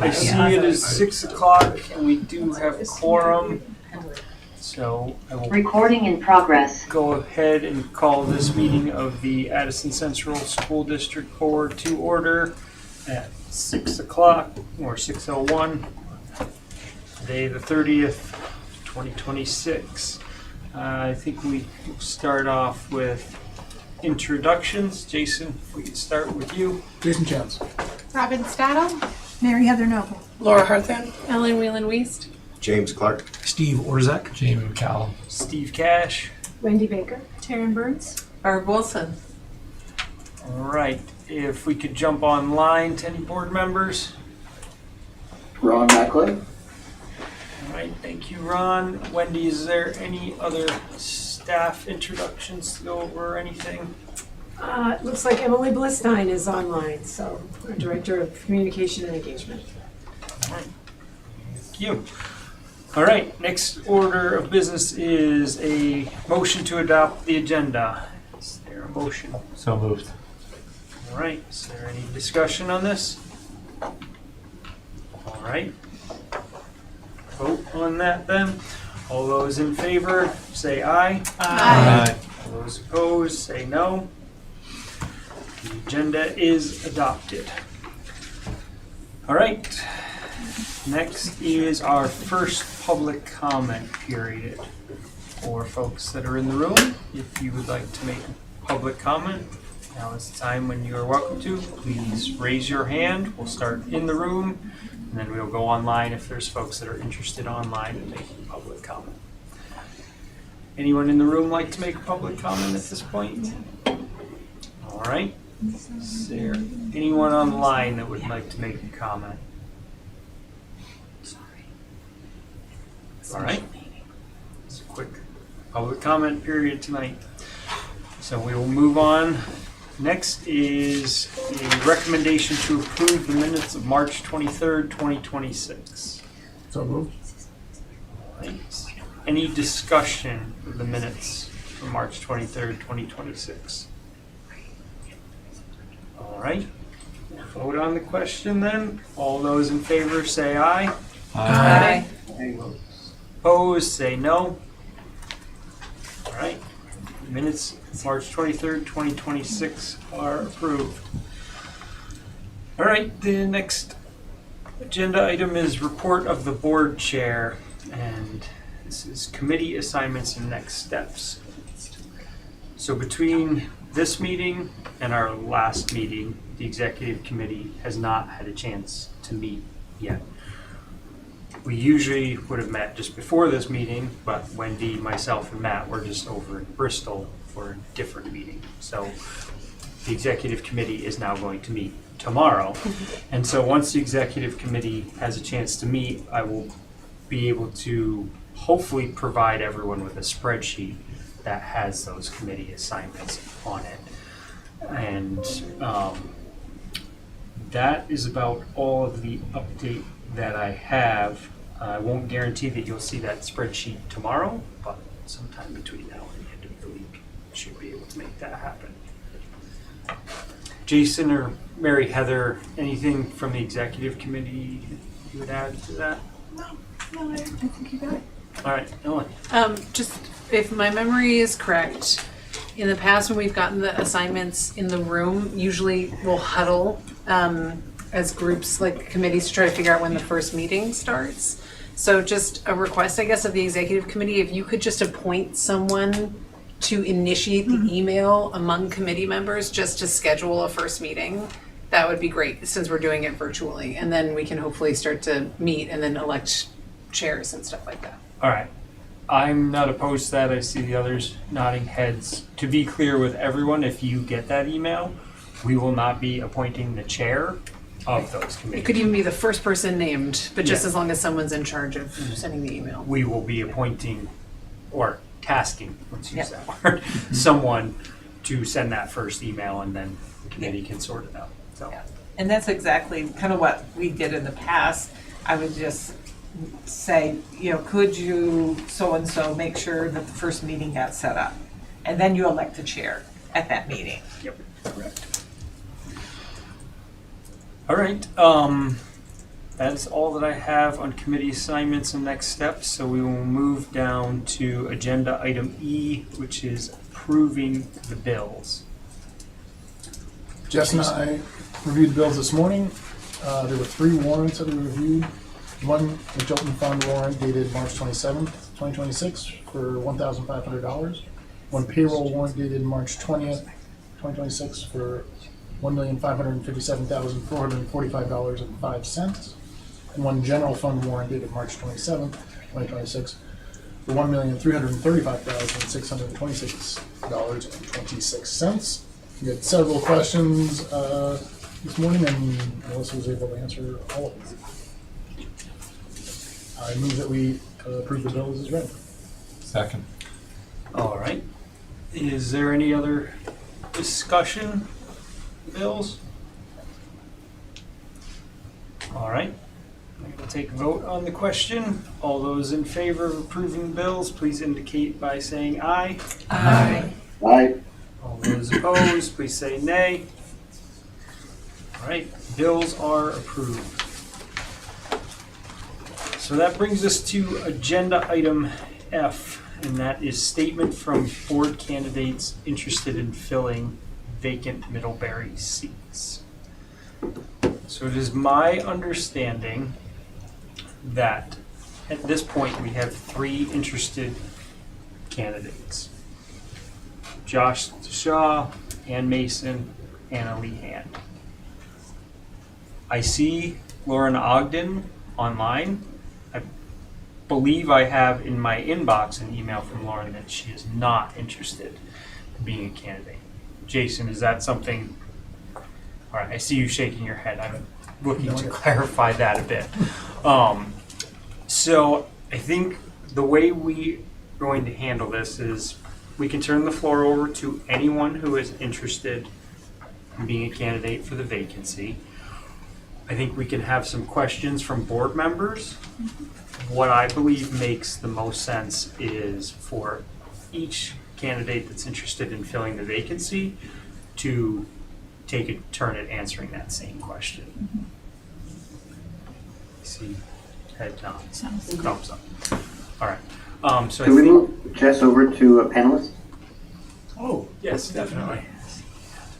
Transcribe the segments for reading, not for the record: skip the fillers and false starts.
I see it is 6 o'clock and we do have quorum. So I will Recording in progress. go ahead and call this meeting of the Addison Central School District Board to order at 6 o'clock or 6:01. Today the 30th, 2026. I think we start off with introductions. Jason, if we could start with you. Jason Chance. Robin Stadel, Mary Heather Noble. Laura Harthan, Ellen Whelan-Weist, James Clark. Steve Orzek. Jamie McCallum. Steve Cash. Wendy Baker. Taryn Burns, Barb Wilson. All right, if we could jump online to any board members. Ron Macklin. All right, thank you, Ron. Wendy, is there any other staff introductions to go over or anything? It looks like Emily Blistine is online, so our Director of Communication and Engagement. All right, thank you. All right, next order of business is a motion to adopt the agenda. Is there a motion? So moved. All right, is there any discussion on this? All right. Vote on that then. All those in favor, say aye. Aye. All those opposed, say no. The agenda is adopted. All right. Next is our first public comment period. For folks that are in the room, if you would like to make a public comment, now is the time when you are welcome to. Please raise your hand. We'll start in the room, and then we'll go online if there's folks that are interested online in making public comment. Anyone in the room like to make a public comment at this point? All right. Is there anyone online that would like to make a comment? All right. It's a quick public comment period tonight. So we will move on. Next is a recommendation to approve the minutes of March 23rd, 2026. So moved. All right. Any discussion of the minutes from March 23rd, 2026? All right. Vote on the question then. All those in favor say aye. Aye. Opposed, say no. All right. Minutes March 23rd, 2026 are approved. All right, the next agenda item is report of the board chair, and this is committee assignments and next steps. So between this meeting and our last meeting, the executive committee has not had a chance to meet yet. We usually would have met just before this meeting, but Wendy, myself, and Matt were just over in Bristol for a different meeting. So the executive committee is now going to meet tomorrow. And so once the executive committee has a chance to meet, I will be able to hopefully provide everyone with a spreadsheet that has those committee assignments on it. And that is about all of the update that I have. I won't guarantee that you'll see that spreadsheet tomorrow, but sometime between now and the end of the week, should be able to make that happen. Jason or Mary Heather, anything from the executive committee you would add to that? No, I think you got it. All right, Ellen. Just if my memory is correct, in the past when we've gotten the assignments in the room, usually we'll huddle as groups, like committees, to try to figure out when the first meeting starts. So just a request, I guess, of the executive committee, if you could just appoint someone to initiate the email among committee members just to schedule a first meeting, that would be great, since we're doing it virtually. And then we can hopefully start to meet and then elect chairs and stuff like that. All right. I'm not opposed to that. I see the others nodding heads. To be clear with everyone, if you get that email, we will not be appointing the chair of those committees. It could even be the first person named, but just Yeah. as long as someone's in charge of sending the email. We will be appointing or tasking, let's use that word, someone to send that first email, and then the committee can sort it out. So. Yeah. And that's exactly kind of what we did in the past. I would just say, could you so-and-so make sure that the first meeting got set up? And then you elect the chair at that meeting. Yep, correct. All right. That's all that I have on committee assignments and next steps, so we will move down to agenda item E, which is approving the bills. Jess and I reviewed the bills this morning. There were 3 warrants that we reviewed. One Adjournment Fund warrant dated March 27th, 2026 for $1,500. One payroll warrant dated March 20th, 2026 for $1,557,445.05. And one general fund warrant dated March 27th, 2026 for $1,335,626.26. We had several questions this morning, and Melissa was able to answer all of them. I move that we approve the bills as read. Second. All right. Is there any other discussion, bills? All right. We'll take a vote on the question. All those in favor of approving bills, please indicate by saying aye. Aye. Aye. All those opposed, please say nay. All right, bills are approved. So that brings us to agenda item F, and that is statement from board candidates interested in filling vacant Middlebury seats. So it is my understanding that at this point we have 3 interested candidates. Josh Shaw, Ann Mason, Anna Lee Hand. I see Lauren Ogden online. I believe I have in my inbox an email from Lauren that she is not interested in being a candidate. Jason, is that something? All right, I see you shaking your head. I'm looking to clarify that a bit. So I think the way we are going to handle this is we can turn the floor over to anyone who is interested in being a candidate for the vacancy. I think we can have some questions from board members. What I believe makes the most sense is for each candidate that's interested in filling the vacancy to take a turn at answering that same question. See, head nods, thumbs up. All right. So I Can we think, move Jess over to a panelist? oh, yes, definitely.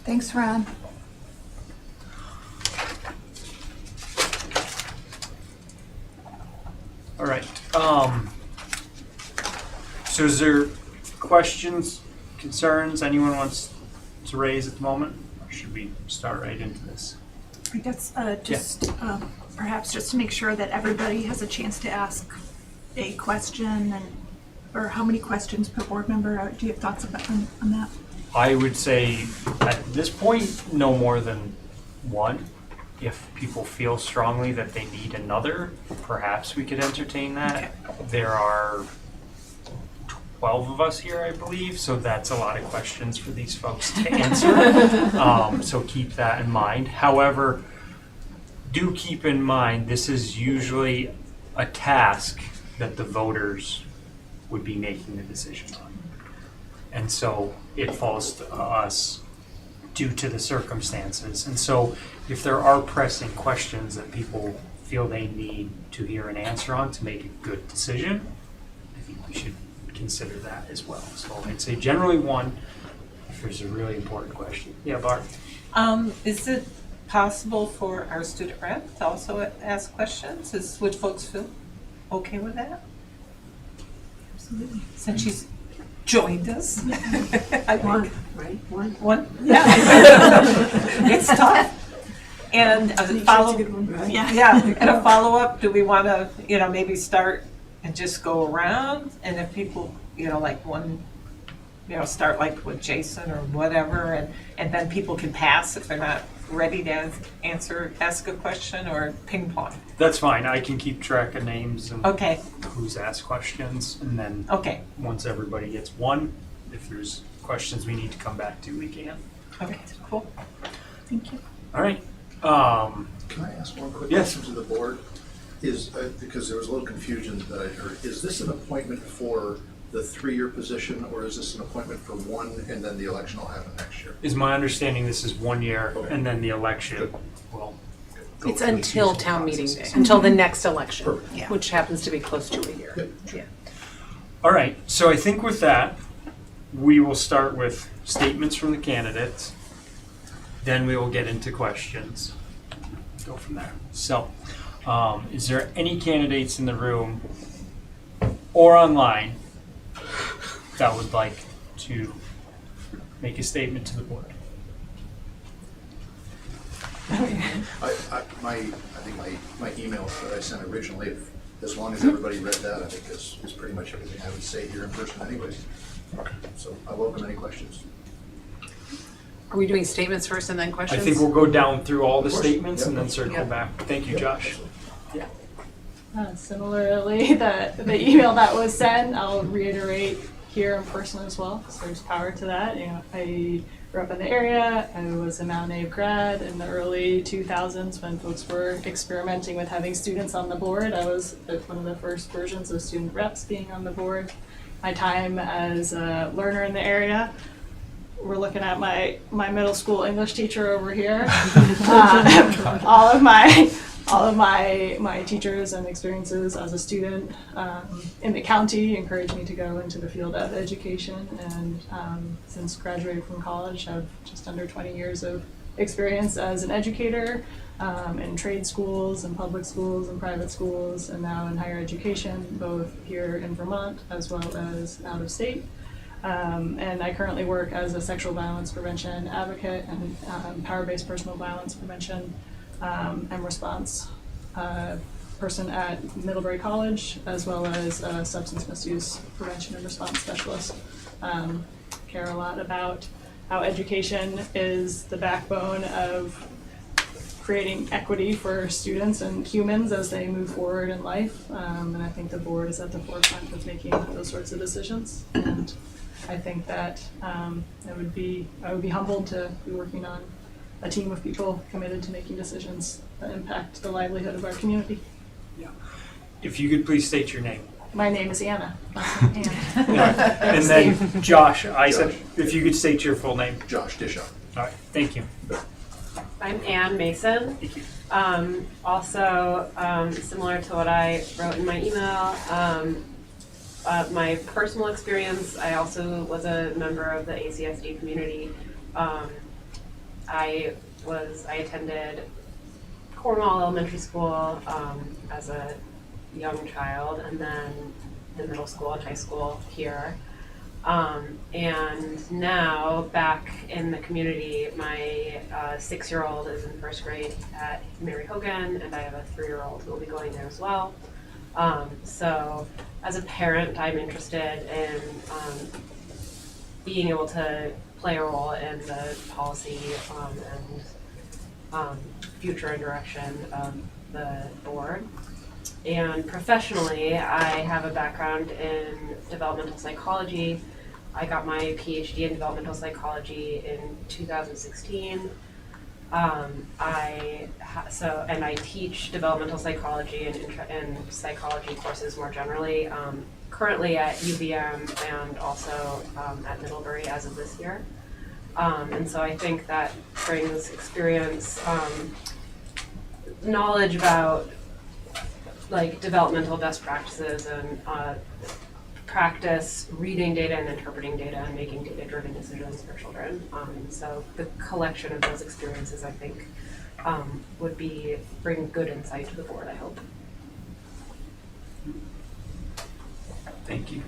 Thanks, Ron. All right. So is there questions, concerns anyone wants to raise at the moment? Or should we start right into this? I guess perhaps just to make sure that everybody has a chance to ask a question, or how many questions per board member? Do you have thoughts about on that? I would say at this point, no more than 1. If people feel strongly that they need another, perhaps we could entertain that. There are 12 of us here, I believe, so that's a lot of questions for these folks to answer. So keep that in mind. However, do keep in mind this is usually a task that the voters would be making the decision on. And so it falls to us due to the circumstances. And so if there are pressing questions that people feel they need to hear an answer on to make a good decision, I think we should consider that as well. So I'd say generally 1 if there's a really important question. Yeah, Bart? Is it possible for our student rep to also ask questions? Would folks feel okay with that? Absolutely. Since she's joined us. I One, think. right? One? One? Yeah. It's tough. And a follow, Right? yeah, and a follow-up, do we want to, maybe start and just go around? And if people, like one, start like with Jason or whatever, and then people can pass if they're not ready to ask a question, or ping pong? That's fine. I can keep track of names and Okay, who's asked questions. And then okay, once everybody gets 1, if there's questions we need to come back to, we can. okay, cool. Thank you. All right. Can I ask one quick Yes. question to the board? Is, because there was a little confusion that I heard, is this an appointment for the 3-year position, or is this an appointment for 1 and then the election will happen next year? Is my understanding this is 1 year Okay. and then the election Good. will go It's through the until usual town meeting day, processes. until the next election, Perfect. Yeah. which happens to be close to a year. Yep. Yeah. All right, so I think with that, we will start with statements from the candidates. Then we will get into questions. Go from there. So, is there any candidates in the room or online that would like to make a statement to the board? I think my email that I sent originally, as long as everybody read that, I think is pretty much everything I would say here in person anyways. So I welcome any questions. Are we doing statements first and then I questions? think we'll go down through all the Of course. statements and then Yep. circle Yep. back. Thank you, Josh. Similarly, the email that was sent, I'll reiterate here in person as well, because there's power to that. You know, I grew up in the area. I was a Mount Abe grad in the early 2000s when folks were experimenting with having students on the board. I was at one of the first versions of student reps being on the board. My time as a learner in the area. We're looking at my middle school English teacher over here. All of my teachers and experiences as a student in the county encouraged me to go into the field of education, and since graduating from college, I have just under 20 years of experience as an educator in trade schools and public schools and private schools, and now in higher education, both here in Vermont as well as out of state. And I currently work as a sexual violence prevention advocate and power-based personal violence prevention and response person at Middlebury College, as well as a substance misuse prevention and response specialist. Care a lot about how education is the backbone of creating equity for students and humans as they move forward in life. And I think the board is at the forefront of making those sorts of decisions. And I think that I would be humbled to be working on a team of people committed to making decisions that impact the livelihood of our community. If you could please state your name. My name is Anna. Last name Ann. And then Josh, I said, if you could state your full name. Josh Disha. All right, thank you. I'm Ann Mason. Thank you. Also, similar to what I wrote in my email, my personal experience, I also was a member of the ACSD community. I attended Cornwall Elementary School as a young child, and then the middle school and high school here. And now back in the community, my 6-year-old is in first grade at Mary Hogan, and I have a 3-year-old who will be going there as well. So as a parent, I'm interested in being able to play a role in the policy and future direction of the board. And professionally, I have a background in developmental psychology. I got my PhD in developmental psychology in 2016. And I teach developmental psychology and psychology courses more generally, currently at UVM and also at Middlebury as of this year. And so I think that brings experience, knowledge about like developmental best practices and practice reading data and interpreting data and making data-driven decisions for children. So the collection of those experiences, I think, would bring good insight to the board, I hope. Thank you.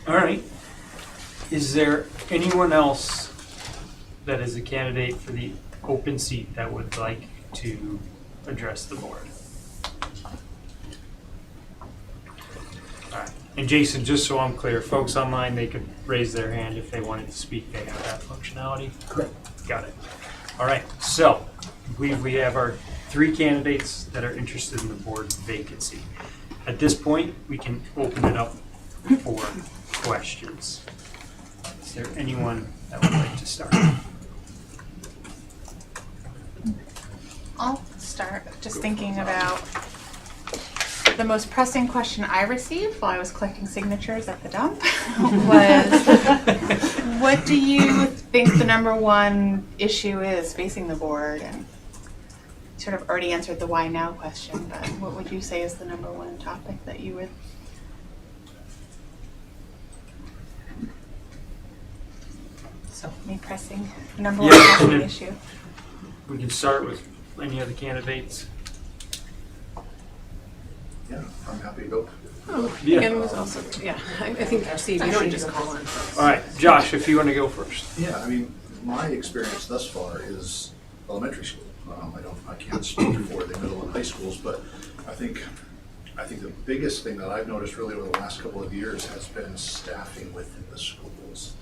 All right. Is there anyone else that is a candidate for the open seat that would like to address the board? All right. And Jason, just so I'm clear, folks online, they could raise their hand if they wanted to speak. They have that functionality. Correct. Got it. All right. So we have our 3 candidates that are interested in the board vacancy. At this point, we can open it up for questions. Is there anyone that would like to start? I'll start just thinking about the most pressing question I received while I was collecting signatures at the dump was, what do you think the #1 issue is facing the board? And sort of already answered the why now question, but what would you say is the number one topic that you would? So, Any pressing, number Yeah, one pressing yeah. issue? We can start with any other candidates. Yeah, I'm happy to go. Yeah. Ian was also, yeah, I think Steve, you should just call in. All right, Josh, if you want to go first. Yeah, I mean, my experience thus far is elementary school. I can't speak for the middle and high schools, but I think the biggest thing that I've noticed really over the last couple of years has been staffing within the schools.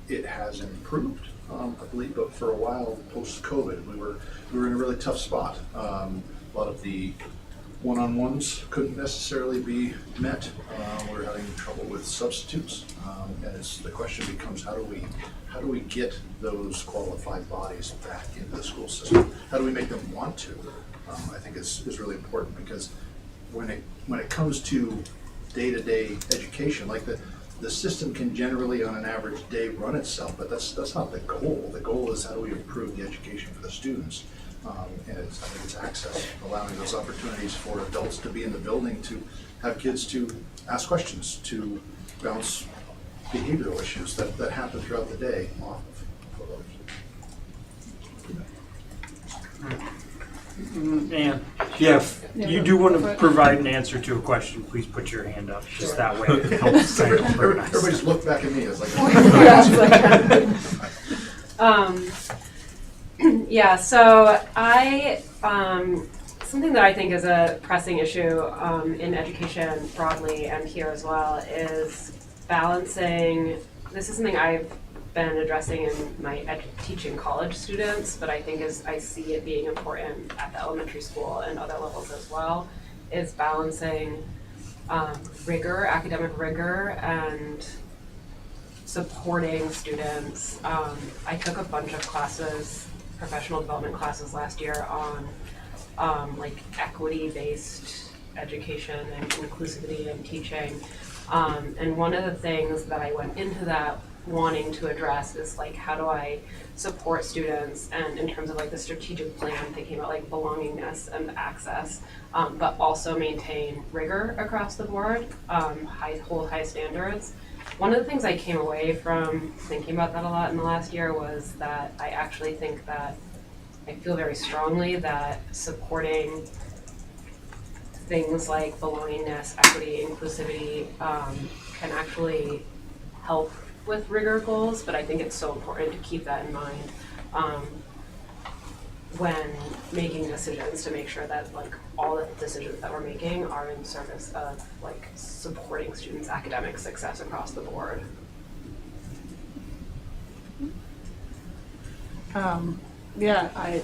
It has improved, I believe, but for a while post-COVID, we were in a really tough spot. A lot of the one-on-ones couldn't necessarily be met. We're having trouble with substitutes, and the question becomes, how do we get those qualified bodies back into the school system? How do we make them want to? I think is really important, because when it comes to day-to-day education, like the system can generally on an average day run itself, but that's not the goal. The goal is how do we improve the education for the students? And I think it's access, allowing those opportunities for adults to be in the building, to have kids to ask questions, to bounce behavioral issues that happen throughout the day off of others. And yeah, if you do want to provide an answer to a question, please put your hand up. Just that way it helps. Everybody just look back at me. It's like, yeah, so something that I think is a pressing issue in education broadly and here as well is balancing. This is something I've been addressing in my teaching college students, but I think I see it being important at the elementary school and other levels as well, is balancing academic rigor, and supporting students. I took a bunch of classes, professional development classes last year on like equity-based education and inclusivity in teaching. And one of the things that I went into that wanting to address is like, how do I support students, and in terms of like the strategic plan, thinking about like belongingness and access, but also maintain rigor across the board, hold high standards. One of the things I came away from thinking about that a lot in the last year was that I actually think that I feel very strongly that supporting things like belongingness, equity, inclusivity can actually help with rigor goals, but I think it's so important to keep that in mind when making decisions, to make sure that like all the decisions that we're making are in service of like supporting students' academic success across the board. Yeah, I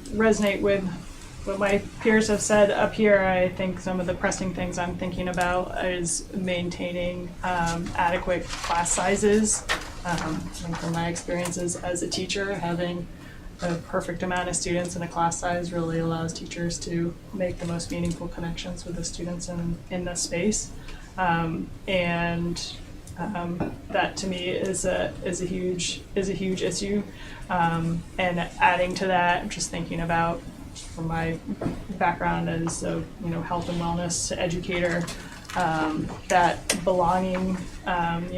resonate with what my peers have said up here. I think some of the pressing things I'm thinking about is maintaining adequate class sizes. And from my experiences as a teacher, having a perfect amount of students in a class size really allows teachers to make the most meaningful connections with the students in the space. That to me is a huge issue. And adding to that, I'm just thinking about, from my background as a health and wellness educator, that belonging.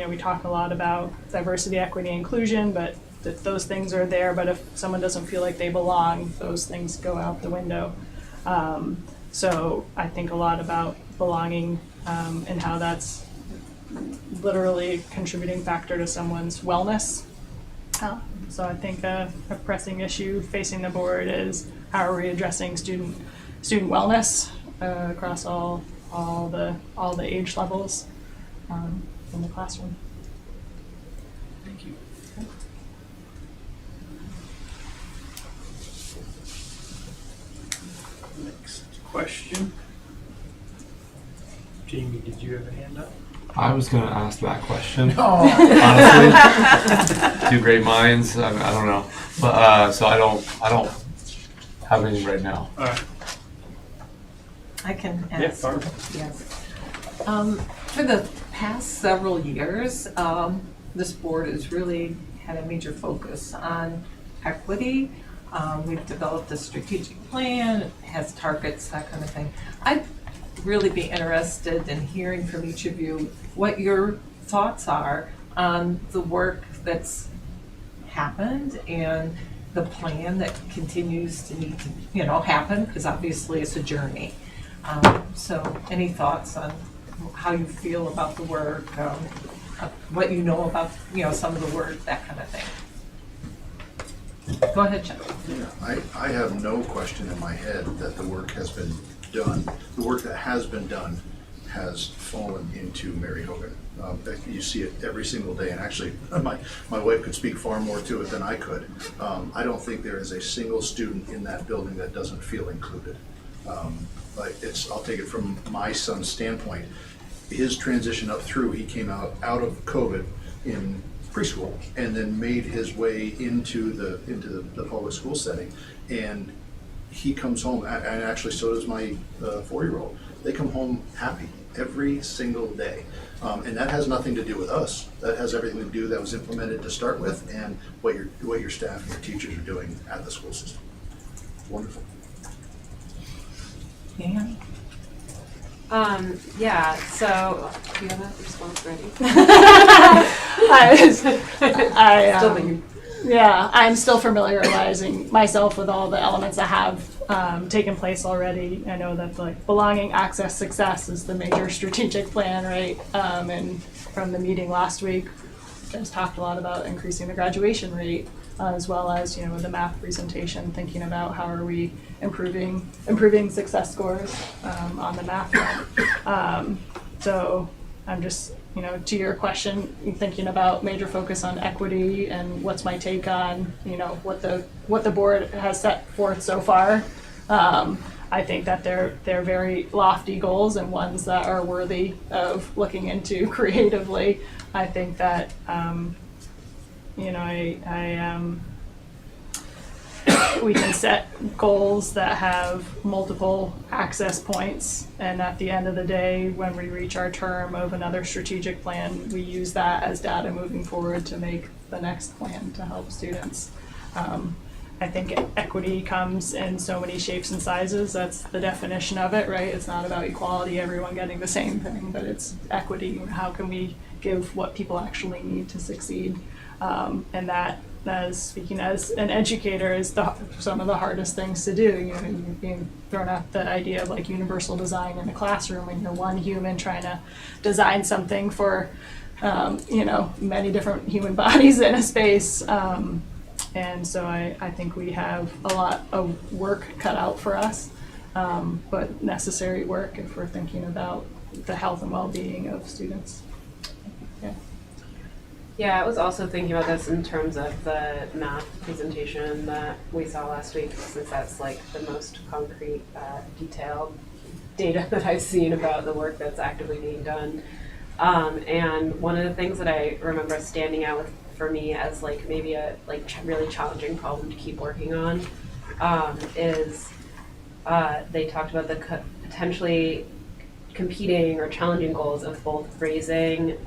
We talk a lot about diversity, equity, inclusion, but that those things are there. But if someone doesn't feel like they belong, those things go out the window. So I think a lot about belonging and how that's literally contributing factor to someone's wellness. So I think a pressing issue facing the board is, how are we addressing student wellness across all the age levels in the classroom. Thank you. Next question. Jamie, did you have a hand up? I was going to ask that question. Oh. Honestly, two great minds. I don't know, but so I don't have anything right now. All right. I can Yeah, ask. Barb. Yes. For the past several years, this board has really had a major focus on equity We've developed a strategic plan, it has targets, that kind of thing. I'd really be interested in hearing from each of you what your thoughts are on the work that's happened and the plan that continues to need to, happen, because obviously it's a journey. So any thoughts on how you feel about the work, what you know about, some of the work, that kind of thing? Go ahead, Chuck. Yeah, I have no question in my head that the work has been done. The work that has been done has fallen into Mary Hogan. You see it every single day, and actually, my wife could speak far more to it than I could. I don't think there is a single student in that building that doesn't feel included. I'll take it from my son's standpoint. His transition up through, he came out of COVID in preschool and then made his way into the public school setting, and he comes home, and actually so does my 4-year-old. They come home happy every single day, and that has nothing to do with us. That has everything to do that was implemented to start with, and what your staff and your teachers are doing at the school system. Wonderful. Yeah. Yeah, so do you have a response ready? I'm still familiarizing myself with all the elements that have taken place already. I know that belonging, access, success is the major strategic plan, right? And from the meeting last week, you guys talked a lot about increasing the graduation rate, as well as with the math presentation, thinking about how are we improving success scores on the math front. So I'm just to your question, thinking about major focus on equity and what's my take on what the board has set forth so far. I think that they're very lofty goals and ones that are worthy of looking into creatively. I think that we can set goals that have multiple access points, and at the end of the day, when we reach our term of another strategic plan, we use that as data moving forward to make the next plan to help students. I think equity comes in so many shapes and sizes. That's the definition of it, right? It's not about equality, everyone getting the same thing, but it's equity. How can we give what people actually need to succeed? And that, as speaking as an educator, is some of the hardest things to do. You're being thrown out the idea of universal design in a classroom, and you're one human trying to design something for many different human bodies in a space. And so I think we have a lot of work cut out for us, but necessary work if we're thinking about the health and well-being of students. Yeah. Yeah, I was also thinking about this in terms of the math presentation that we saw last week, since that's the most concrete, detailed data that I've seen about the work that's actively being done. And one of the things that I remember standing out with for me as maybe a really challenging problem to keep working on is they talked about the potentially competing or challenging goals of both raising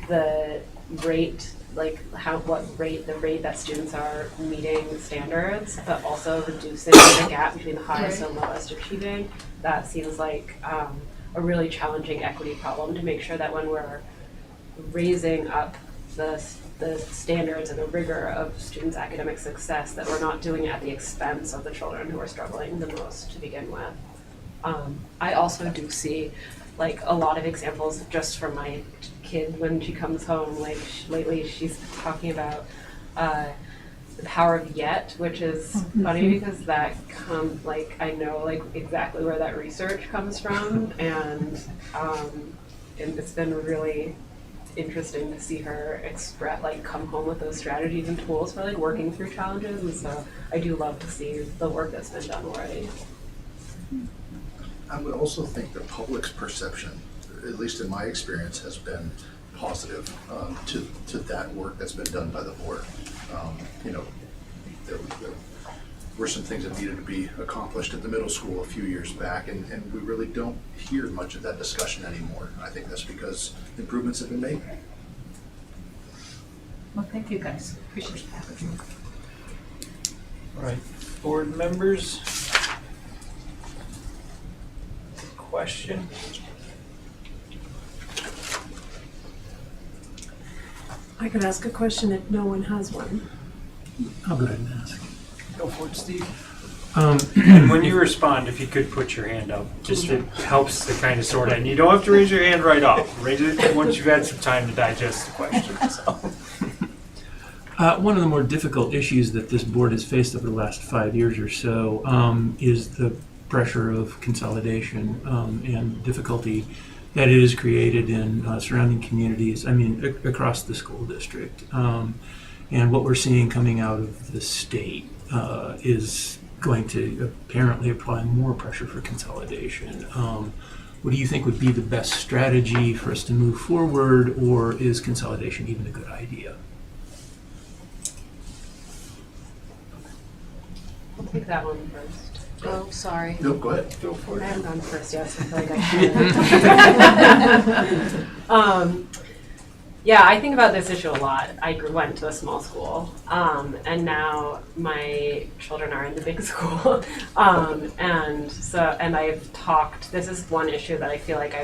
the rate, the rate that students are meeting standards, but also reducing the gap between the highest and lowest achieving. That seems like a really challenging equity problem to make sure that when we're raising up the standards and the rigor of students' academic success, that we're not doing it at the expense of the children who are struggling the most to begin with. I also do see a lot of examples just from my kid when she comes home. Lately she's talking about the power of yet, which is funny because that I know exactly where that research comes from, and it's been really interesting to see her come home with those strategies and tools for working through challenges. And so I do love to see the work that's been done already. I would also think the public's perception, at least in my experience, has been positive to that work that's been done by the board. There were some things that needed to be accomplished at the middle school a few years back, and we really don't hear much of that discussion anymore. I think that's because improvements have been made. Well, thank you guys. Appreciate that. All right, board members? Question? I could ask a question if no one has one. I'll go ahead and ask. Go for it, Steve. And when you respond, if you could put your hand up, just it helps to kind of sort out. And you don't have to raise your hand right off. Raise it once you've had some time to digest the question. So. One of the more difficult issues that this board has faced over the last 5 years or so is the pressure of consolidation and difficulty that it has created in surrounding communities, across the school district. And what we're seeing coming out of the state is going to apparently apply more pressure for consolidation. What do you think would be the best strategy for us to move forward, or is consolidation even a good idea? I'll take that one first. Oh, sorry. No, go ahead. Go for I it. haven't gone first yet, so I feel like I should. Yeah, I think about this issue a lot. I went to a small school, and now my children are in the big school, and I've talked. This is one issue that I feel like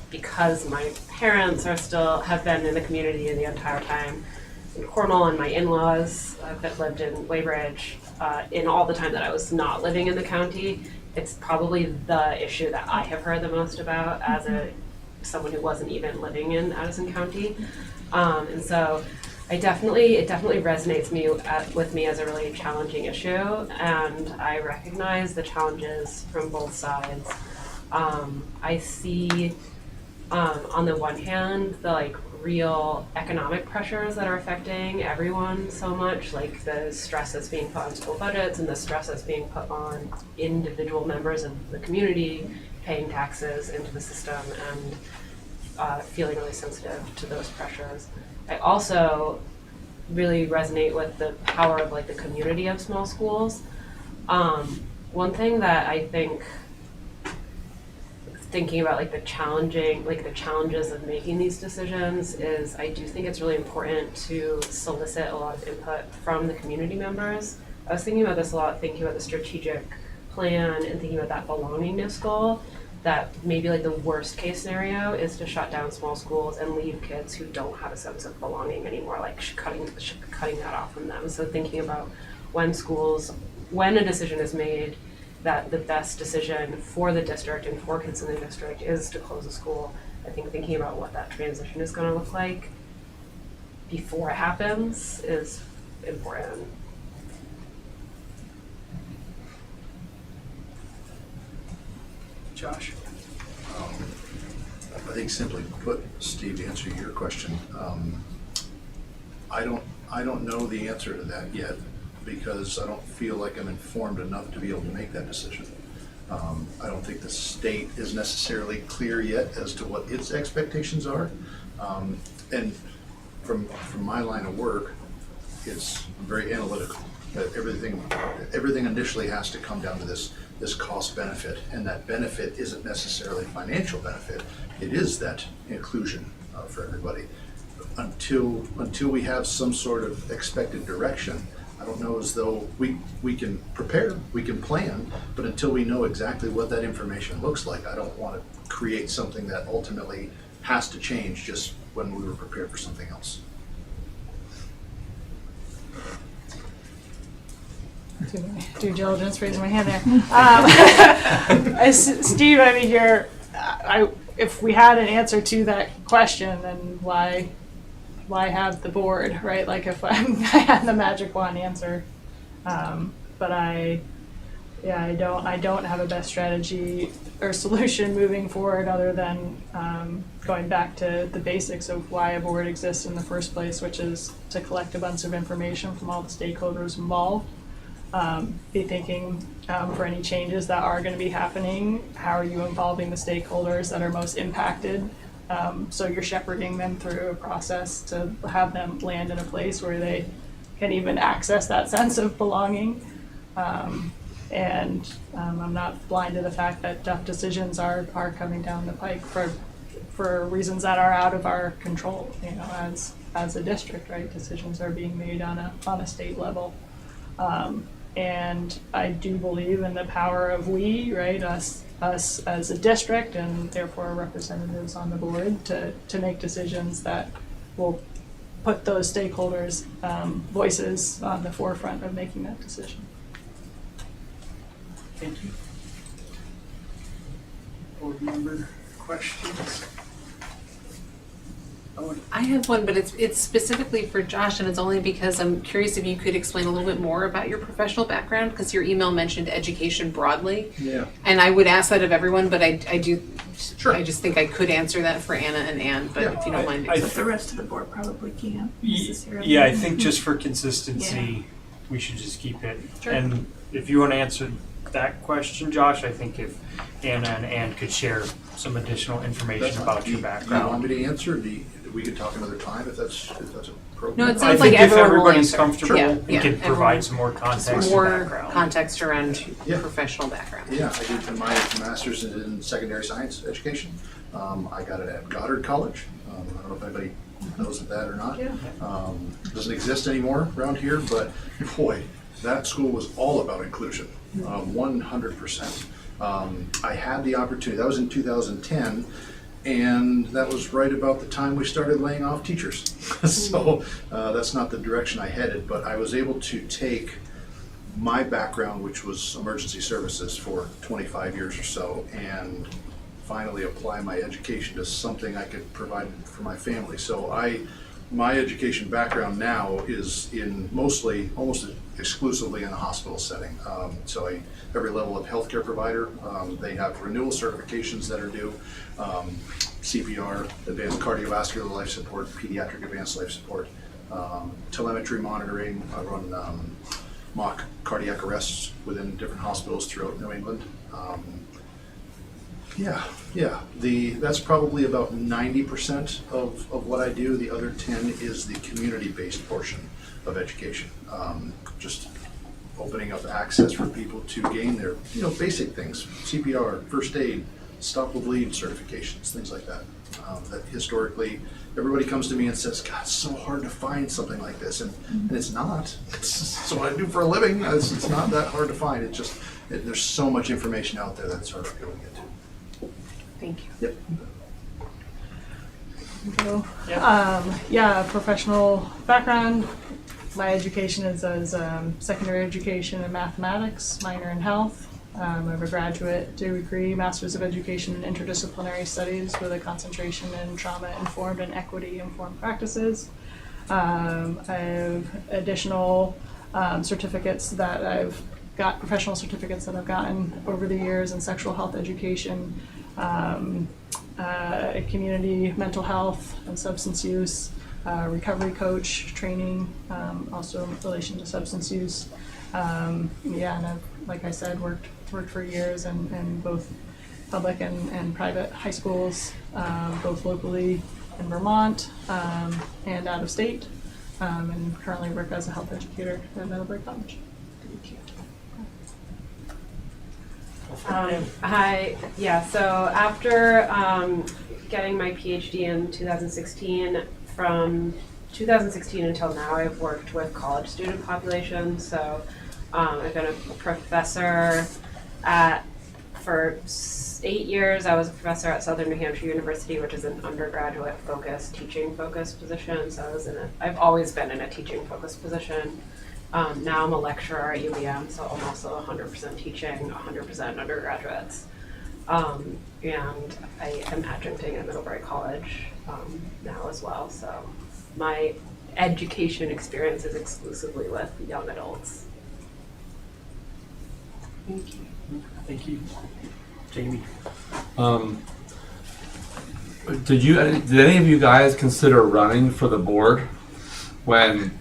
because my parents have been in the community the entire time in Cornwall, and my in-laws that lived in Weybridge, in all the time that I was not living in the county. It's probably the issue that I have heard the most about as someone who wasn't even living in Addison County. And so it definitely resonates with me as a really challenging issue, and I recognize the challenges from both sides. I see on the one hand the real economic pressures that are affecting everyone so much, like the stress that's being put on school budgets and the stress that's being put on individual members of the community paying taxes into the system and feeling really sensitive to those pressures. I also really resonate with the power of the community of small schools. One thing that I think, thinking about the challenges of making these decisions, is I do think it's really important to solicit a lot of input from the community members. I was thinking about this a lot, thinking about the strategic plan and thinking about that belongingness goal, that maybe the worst case scenario is to shut down small schools and leave kids who don't have a sense of belonging anymore, cutting that off from them. So thinking about when a decision is made that the best decision for the district and for kids in the district is to close a school, I think thinking about what that transition is going to look like before it happens is important. Josh. I think simply put, Steve, to answer your question, I don't know the answer to that yet, because I don't feel like I'm informed enough to be able to make that decision. I don't think the state is necessarily clear yet as to what its expectations are. And from my line of work, it's very analytical. That everything initially has to come down to this cost benefit, and that benefit isn't necessarily financial benefit. It is that inclusion for everybody. Until we have some sort of expected direction, I don't know as though we can prepare, we can plan, but until we know exactly what that information looks like, I don't want to create something that ultimately has to change just when we were prepared for something else. Due diligence, raising my hand there. Steve, if we had an answer to that question, then why have the board, right? If I had the magic wand answer, but I don't have a best strategy or solution moving forward other than going back to the basics of why a board exists in the first place, which is to collect a bunch of information from all the stakeholders involved. Be thinking for any changes that are going to be happening, how are you involving the stakeholders that are most impacted? So you're shepherding them through a process to have them land in a place where they can even access that sense of belonging. And I'm not blind to the fact that tough decisions are coming down the pike for reasons that are out of our control, as a district, right? Decisions are being made on a state level. And I do believe in the power of we, right, us as a district and therefore our representatives on the board to make decisions that will put those stakeholders' voices on the forefront of making that decision. Thank you. Board member questions? I have one, but it's specifically for Josh, and it's only because I'm curious if you could explain a little bit more about your professional background, because your email mentioned education broadly. Yeah. And I would ask that of everyone, but I do, Sure. I just think I could answer that for Anna and Ann, but Yeah, if you don't mind. I- But the rest of the board probably can't necessarily. Yeah, I think just for consistency, we should just keep it. Sure. And if you want to answer that question, Josh, I think if Anna and Ann could share some additional information about your Do you want background. me to answer? We could talk another time if that's appropriate. No, it I sounds think like if everyone will everybody's answer. comfortable, Yeah, we yeah, can everyone- provide some more context and More background. context around Yeah. professional background. Yeah, I did my master's in secondary science education. I got it at Goddard College. I don't know if anybody knows of that or not. Yeah. Doesn't exist anymore around here, but boy, that school was all about inclusion, 100%. I had the opportunity, that was in 2010, and that was right about the time we started laying off teachers. So that's not the direction I headed, but I was able to take my background, which was emergency services for 25 years or so, and finally apply my education to something I could provide for my family. So my education background now is in mostly, almost exclusively in a hospital setting. So every level of healthcare provider, they have renewal certifications that are due, CPR, advanced cardiovascular life support, pediatric advanced life support, telemetry monitoring. I run mock cardiac arrests within different hospitals throughout New England. That's probably about 90% of what I do. The other 10 is the community-based portion of education. Just opening up access for people to gain their, basic things, CPR, first aid, stop the bleed certifications, things like that. That historically, everybody comes to me and says, God, it's so hard to find something like this. And it's not. It's what I do for a living. It's not that hard to find. It's just, there's so much information out there that it's hard for people to get to. Thank you. Yep. Professional background. My education is as secondary education in mathematics, minor in health. I have a graduate degree, Master's of Education in Interdisciplinary Studies with a concentration in trauma-informed and equity-informed practices. I have additional certificates that I've got, professional certificates that I've gotten over the years in sexual health education, community mental health and substance use, recovery coach training, also in relation to substance use. And I've, like I said, worked for years in both public and private high schools, both locally in Vermont and out of state, and currently work as a health educator at Middlebury College. Thank you. Hi, so after getting my PhD in 2016, from 2016 until now, I've worked with college student populations. So I've been a professor for 8 years. I was a professor at Southern New Hampshire University, which is an undergraduate focused, teaching focused position. So I've always been in a teaching focused position. Now I'm a lecturer at UVM, so I'm also 100% teaching, 100% undergraduates. And I am adjuncting at Middlebury College now as well. So my education experience is exclusively with young adults. Thank you. Thank you. Jamie. Did any of you guys consider running for the board when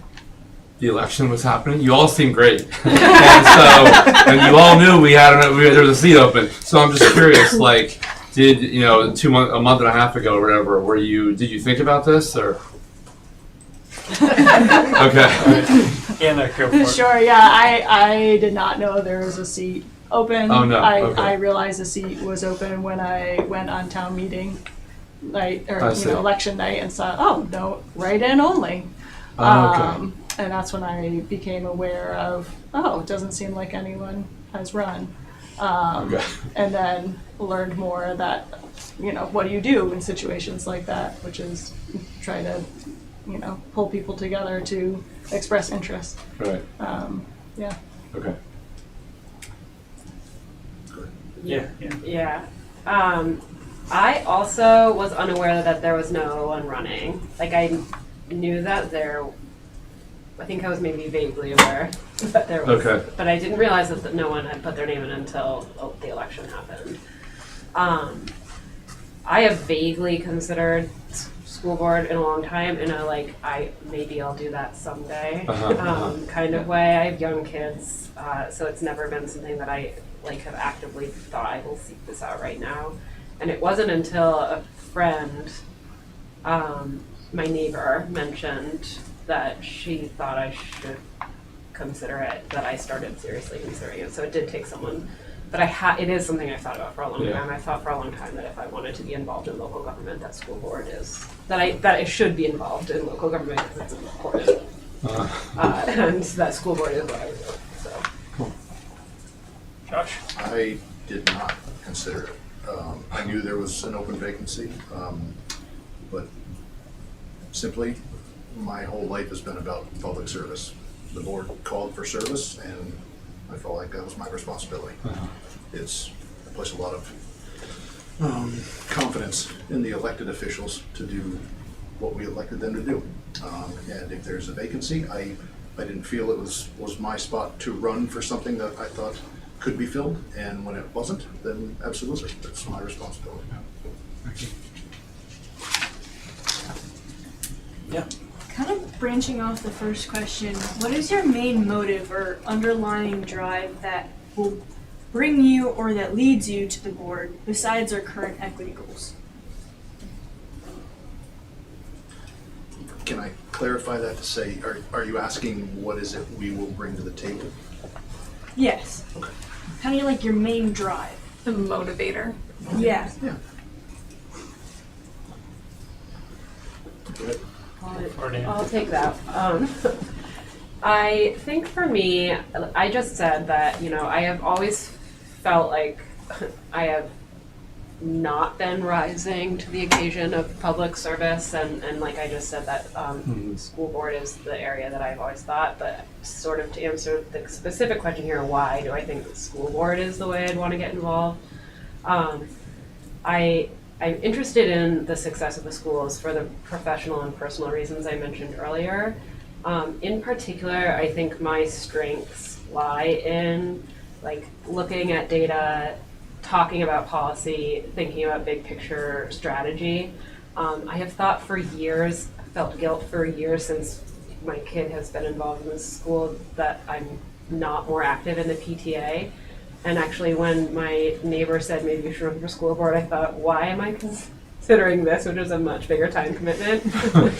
the election was happening? You all seemed great, and you all knew there was a seat open. So I'm just curious, like, did a month and a half ago or whatever, did you think about this or? Okay. Anna, go for it. Sure, I did not know there was a seat open. Oh, no. Okay. I realized the seat was open when I went on town meeting night, or election night, and saw, oh, no, write-in only. Okay. And that's when I became aware of oh, it doesn't seem like anyone has run. Okay. And then learned more that, what do you do in situations like that, which is try to, pull people together to express interest. Right. Yeah. Okay. Yeah. Yeah. I also was unaware that there was no one running. Like, I knew that I think I was maybe vaguely aware that there was. Okay. But I didn't realize that no one had put their name in until the election happened. I have vaguely considered school board in a long time in a maybe I'll do that someday kind of way. I have young kids, so it's never been something that I have actively thought I will seek this out right now. And it wasn't until a friend, my neighbor, mentioned that she thought I should consider it that I started seriously considering it. So it did take someone, but it is something I've thought about for a long time. I thought for a long time that if I wanted to be involved in local government, that school board is that I should be involved in local government because it's important, and that school board is what I would do. So. Cool. Josh? I did not consider it. I knew there was an open vacancy, but simply, my whole life has been about public service. The board called for service, and I felt like that was my responsibility. I place a lot of confidence in the elected officials to do what we elected them to do. And if there's a vacancy, I didn't feel it was my spot to run for something that I thought could be filled, and when it wasn't, then absolutely, that's my responsibility. Yeah. Kind of branching off the first question, what is your main motive or underlying drive that will bring you or that leads you to the board besides our current equity goals? Can I clarify that to say, are you asking what is it we will bring to the table? Yes. Okay. Kind of like your main drive. The motivator. Yeah. Yeah. I'll take that. I think for me, I just said that, I have always felt like I have not been rising to the occasion of public service, and like I just said that school board is the area that I've always thought, but sort of to answer the specific question here, why do I think the school board is the way I'd want to get involved? I'm interested in the success of the schools for the professional and personal reasons I mentioned earlier. In particular, I think my strengths lie in looking at data, talking about policy, thinking about big picture strategy. I have thought for years, felt guilt for years since my kid has been involved in this school that I'm not more active in the PTA. And actually when my neighbor said maybe you should run for school board, I thought, why am I considering this, which is a much bigger time commitment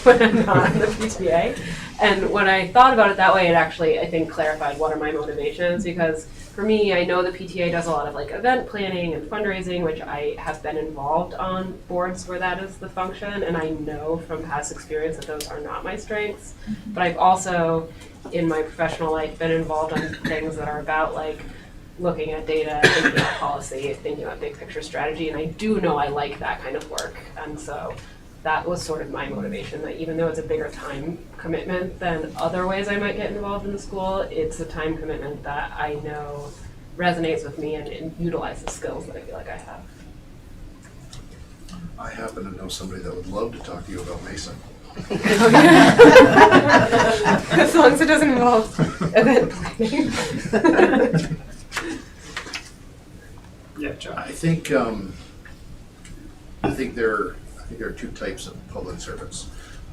when I'm not in the PTA? And when I thought about it that way, it actually, I think, clarified what are my motivations, because for me, I know the PTA does a lot of event planning and fundraising, which I have been involved on boards where that is the function, and I know from past experience that those are not my strengths. But I've also, in my professional life, been involved on things that are about looking at data, thinking about policy, thinking about big picture strategy, and I do know I like that kind of work. And so that was sort of my motivation, that even though it's a bigger time commitment than other ways I might get involved in the school, it's a time commitment that I know resonates with me and utilizes skills that I feel like I have. I happen to know somebody that would love to talk to you about Mason. As long as it doesn't involve event planning. Yeah, John. I think there are two types of public servants: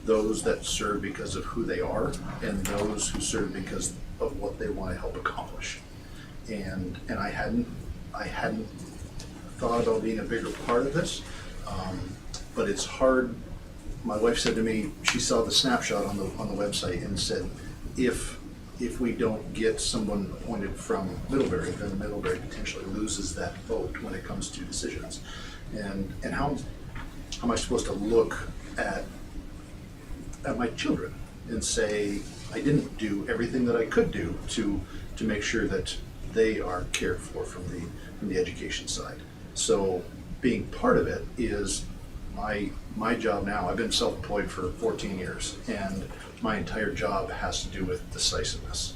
those that serve because of who they are, and those who serve because of what they want to help accomplish. And I hadn't thought about being a bigger part of this, but it's hard. My wife said to me, she saw the snapshot on the website and said, if we don't get someone appointed from Middlebury, then Middlebury potentially loses that vote when it comes to decisions. And how am I supposed to look at my children and say, I didn't do everything that I could do to make sure that they are cared for from the education side. So being part of it is my job now. I've been self-employed for 14 years, and my entire job has to do with decisiveness.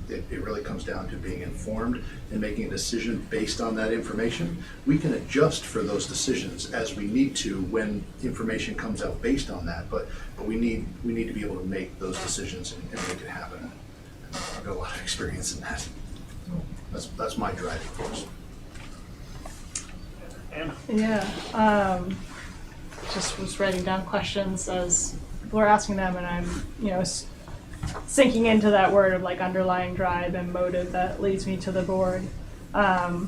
It really comes down to being informed and making a decision based on that information. We can adjust for those decisions as we need to when information comes out based on that, but we need to be able to make those decisions and make it happen. I've got a lot of experience in that. That's my driving force. Yeah. Just was writing down questions as people were asking them, and I'm, sinking into that word of like underlying drive and motive that leads me to the board. I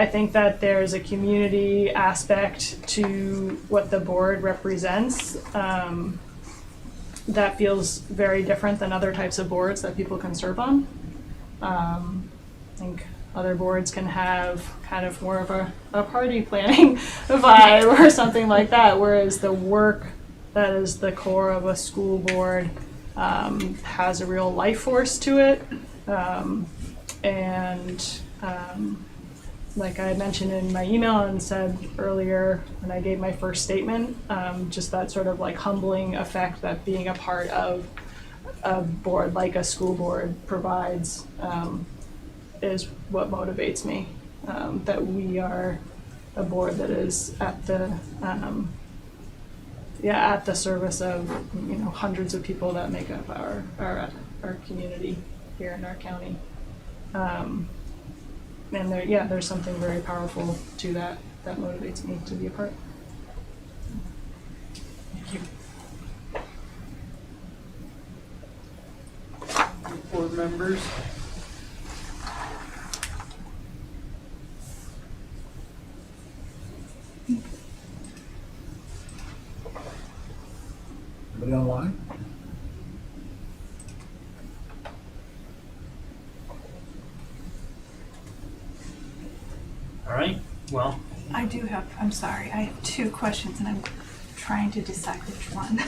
think that there's a community aspect to what the board represents that feels very different than other types of boards that people can serve on. I think other boards can have kind of more of a party planning vibe or something like that, whereas the work that is the core of a school board has a real life force to it. Like I mentioned in my email and said earlier when I gave my first statement, just that sort of like humbling effect that being a part of a board like a school board provides is what motivates me. That we are a board that is at the service of hundreds of people that make up our community here in our county. And there's something very powerful to that motivates me to be a part. Thank you. Board members? Anybody online? All right, well, I'm sorry, I have two questions and I'm trying to decide which one.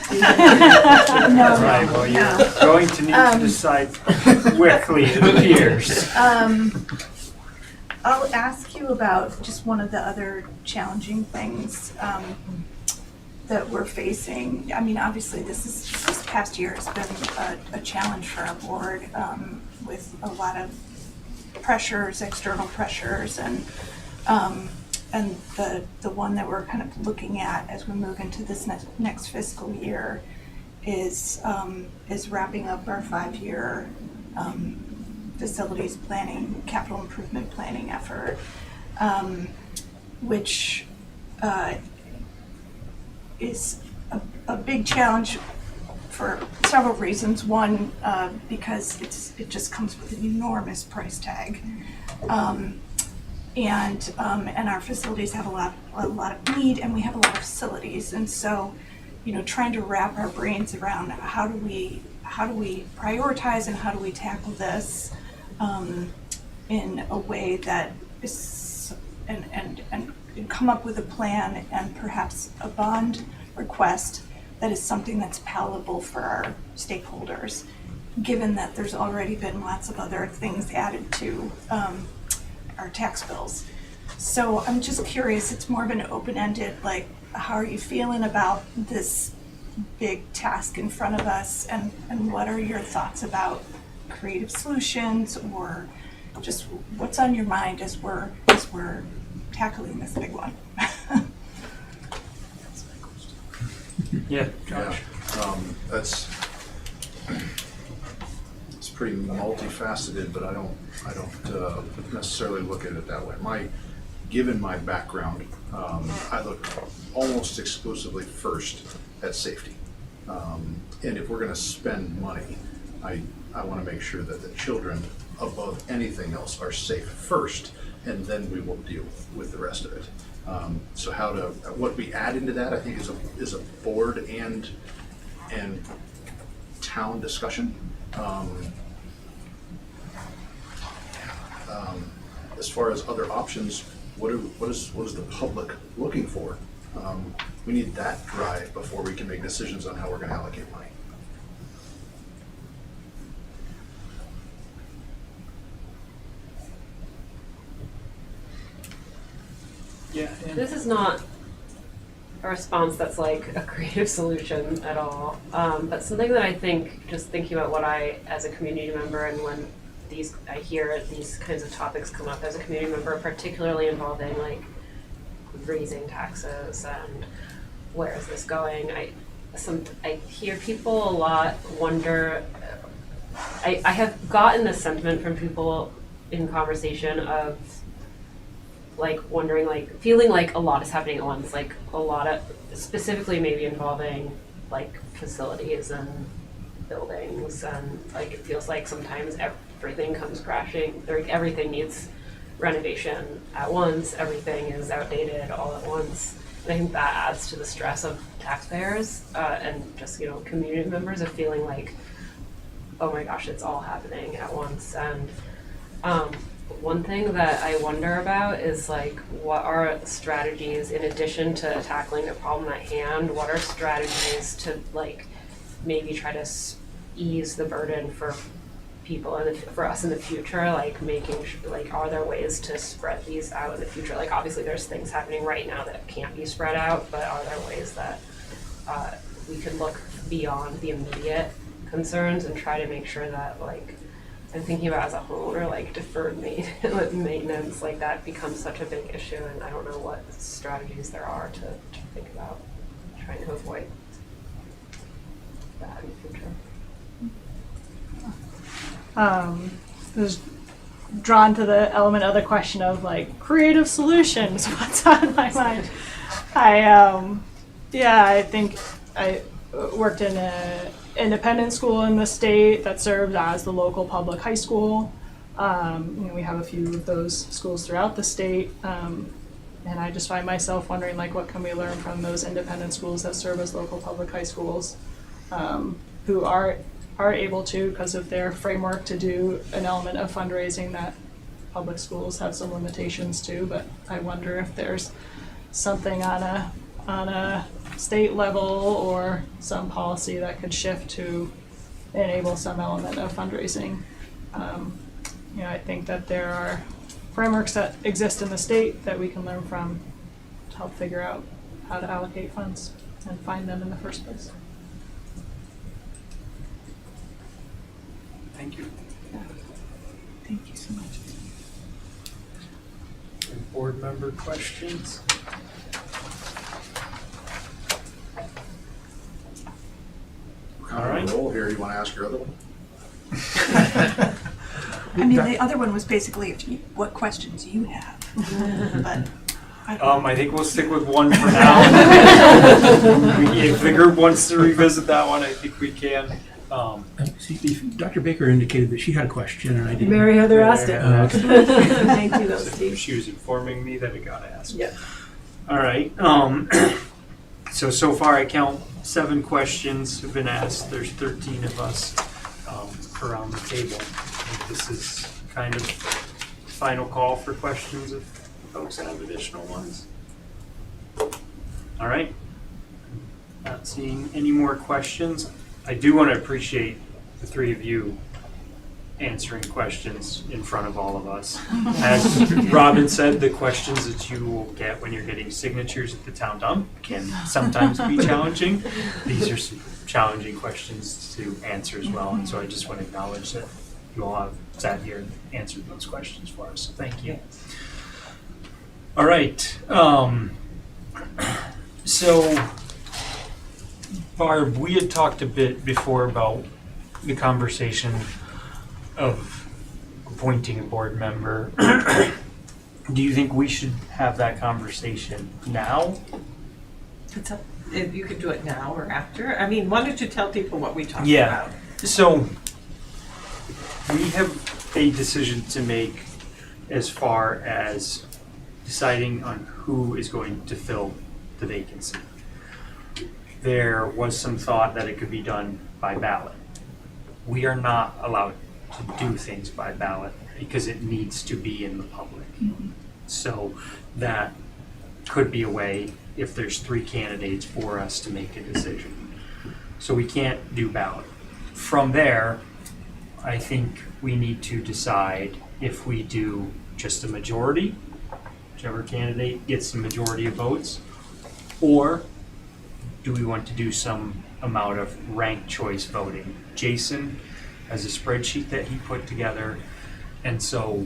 all right, well, you're going to need to decide quickly, it appears. I'll ask you about just one of the other challenging things that we're facing. I mean, obviously, this past year has been a challenge for our board with a lot of pressures, external pressures, and the one that we're kind of looking at as we move into this next fiscal year is wrapping up our 5-year facilities planning, capital improvement planning effort, which is a big challenge for several reasons. One, because it just comes with an enormous price tag, and our facilities have a lot of need, and we have a lot of facilities, and so trying to wrap our brains around how do we prioritize and how do we tackle this in a way that is and come up with a plan and perhaps a bond request that is something that's palatable for our stakeholders, given that there's already been lots of other things added to our tax bills. So I'm just curious, it's more of an open-ended, like, how are you feeling about this big task in front of us, and what are your thoughts about creative solutions, or just what's on your mind as we're tackling this big one? Yeah, Josh. It's pretty multifaceted, but I don't necessarily look at it that way. Given my background, I look almost exclusively first at safety. And if we're going to spend money, I want to make sure that the children, above anything else, are safe first, and then we will deal with the rest of it. So what we add into that, I think, is a board and town discussion. As far as other options, what is the public looking for? We need that drive before we can make decisions on how we're going to allocate money. Yeah. This is not a response that's like a creative solution at all, but something that I think, just thinking about what I, as a community member, and when I hear these kinds of topics come up as a community member, particularly involving like raising taxes and where is this going, I hear people a lot wonder, I have gotten this sentiment from people in conversation of like wondering, like feeling like a lot is happening at once, like a lot of, specifically maybe involving like facilities and buildings, and like it feels like sometimes everything comes crashing, like everything needs renovation at once, everything is outdated all at once. And I think that adds to the stress of taxpayers and just, you know, community members of feeling like, oh my gosh, it's all happening at once. And one thing that I wonder about is like, what are strategies in addition to tackling the problem at hand? What are strategies to like maybe try to ease the burden for people and for us in the future? Like making sure, like, are there ways to spread these out in the future? Like obviously there's things happening right now that can't be spread out, but are there ways that we could look beyond the immediate concerns and try to make sure that, like, I'm thinking about as a homeowner, like deferred maintenance, like that becomes such a big issue, and I don't know what strategies there are to think about trying to avoid that in the future. Was drawn to the element of the question of like creative solutions. What's on my mind? I think I worked in a independent school in the state that served as the local public high school. We have a few of those schools throughout the state, and I just find myself wondering, like, what can we learn from those independent schools that serve as local public high schools, who are able to, because of their framework, to do an element of fundraising that public schools have some limitations to. But I wonder if there's something on a state level or some policy that could shift to enable some element of fundraising. I think that there are frameworks that exist in the state that we can learn from to help figure out how to allocate funds and find them in the first place. Thank you. Thank you so much. Board member questions? All right. Roll here. You want to ask your other one? I mean, the other one was basically what questions you have. But I think we'll stick with one for now. If the group wants to revisit that one, I think we can. Dr. Baker indicated that she had a question, and I didn't. Mary Heather asked it. Thank you, those two. She was informing me that it got asked. Yeah. All right. So far I count 7 questions have been asked. There's 13 of us around the table. I think this is kind of final call for questions if folks have additional ones. All right. Not seeing any more questions. I do want to appreciate the 3 of you answering questions in front of all of us. As Robin said, the questions that you will get when you're getting signatures at the town dump can sometimes be challenging. These are some challenging questions to answer as well, and so I just want to acknowledge that you all have sat here and answered those questions for us, so thank you. All right. So Barb, we had talked a bit before about the conversation of appointing a board member. Do you think we should have that conversation now? It's up, if you could do it now or after. I mean, why don't you tell people what we talked Yeah. about? So we have a decision to make as far as deciding on who is going to fill the vacancy. There was some thought that it could be done by ballot. We are not allowed to do things by ballot because it needs to be in the public. So that could be a way if there's 3 candidates for us to make a decision. So we can't do ballot. From there, I think we need to decide if we do just a majority, whichever candidate gets the majority of votes? Or do we want to do some amount of ranked choice voting? Jason has a spreadsheet that he put together, and so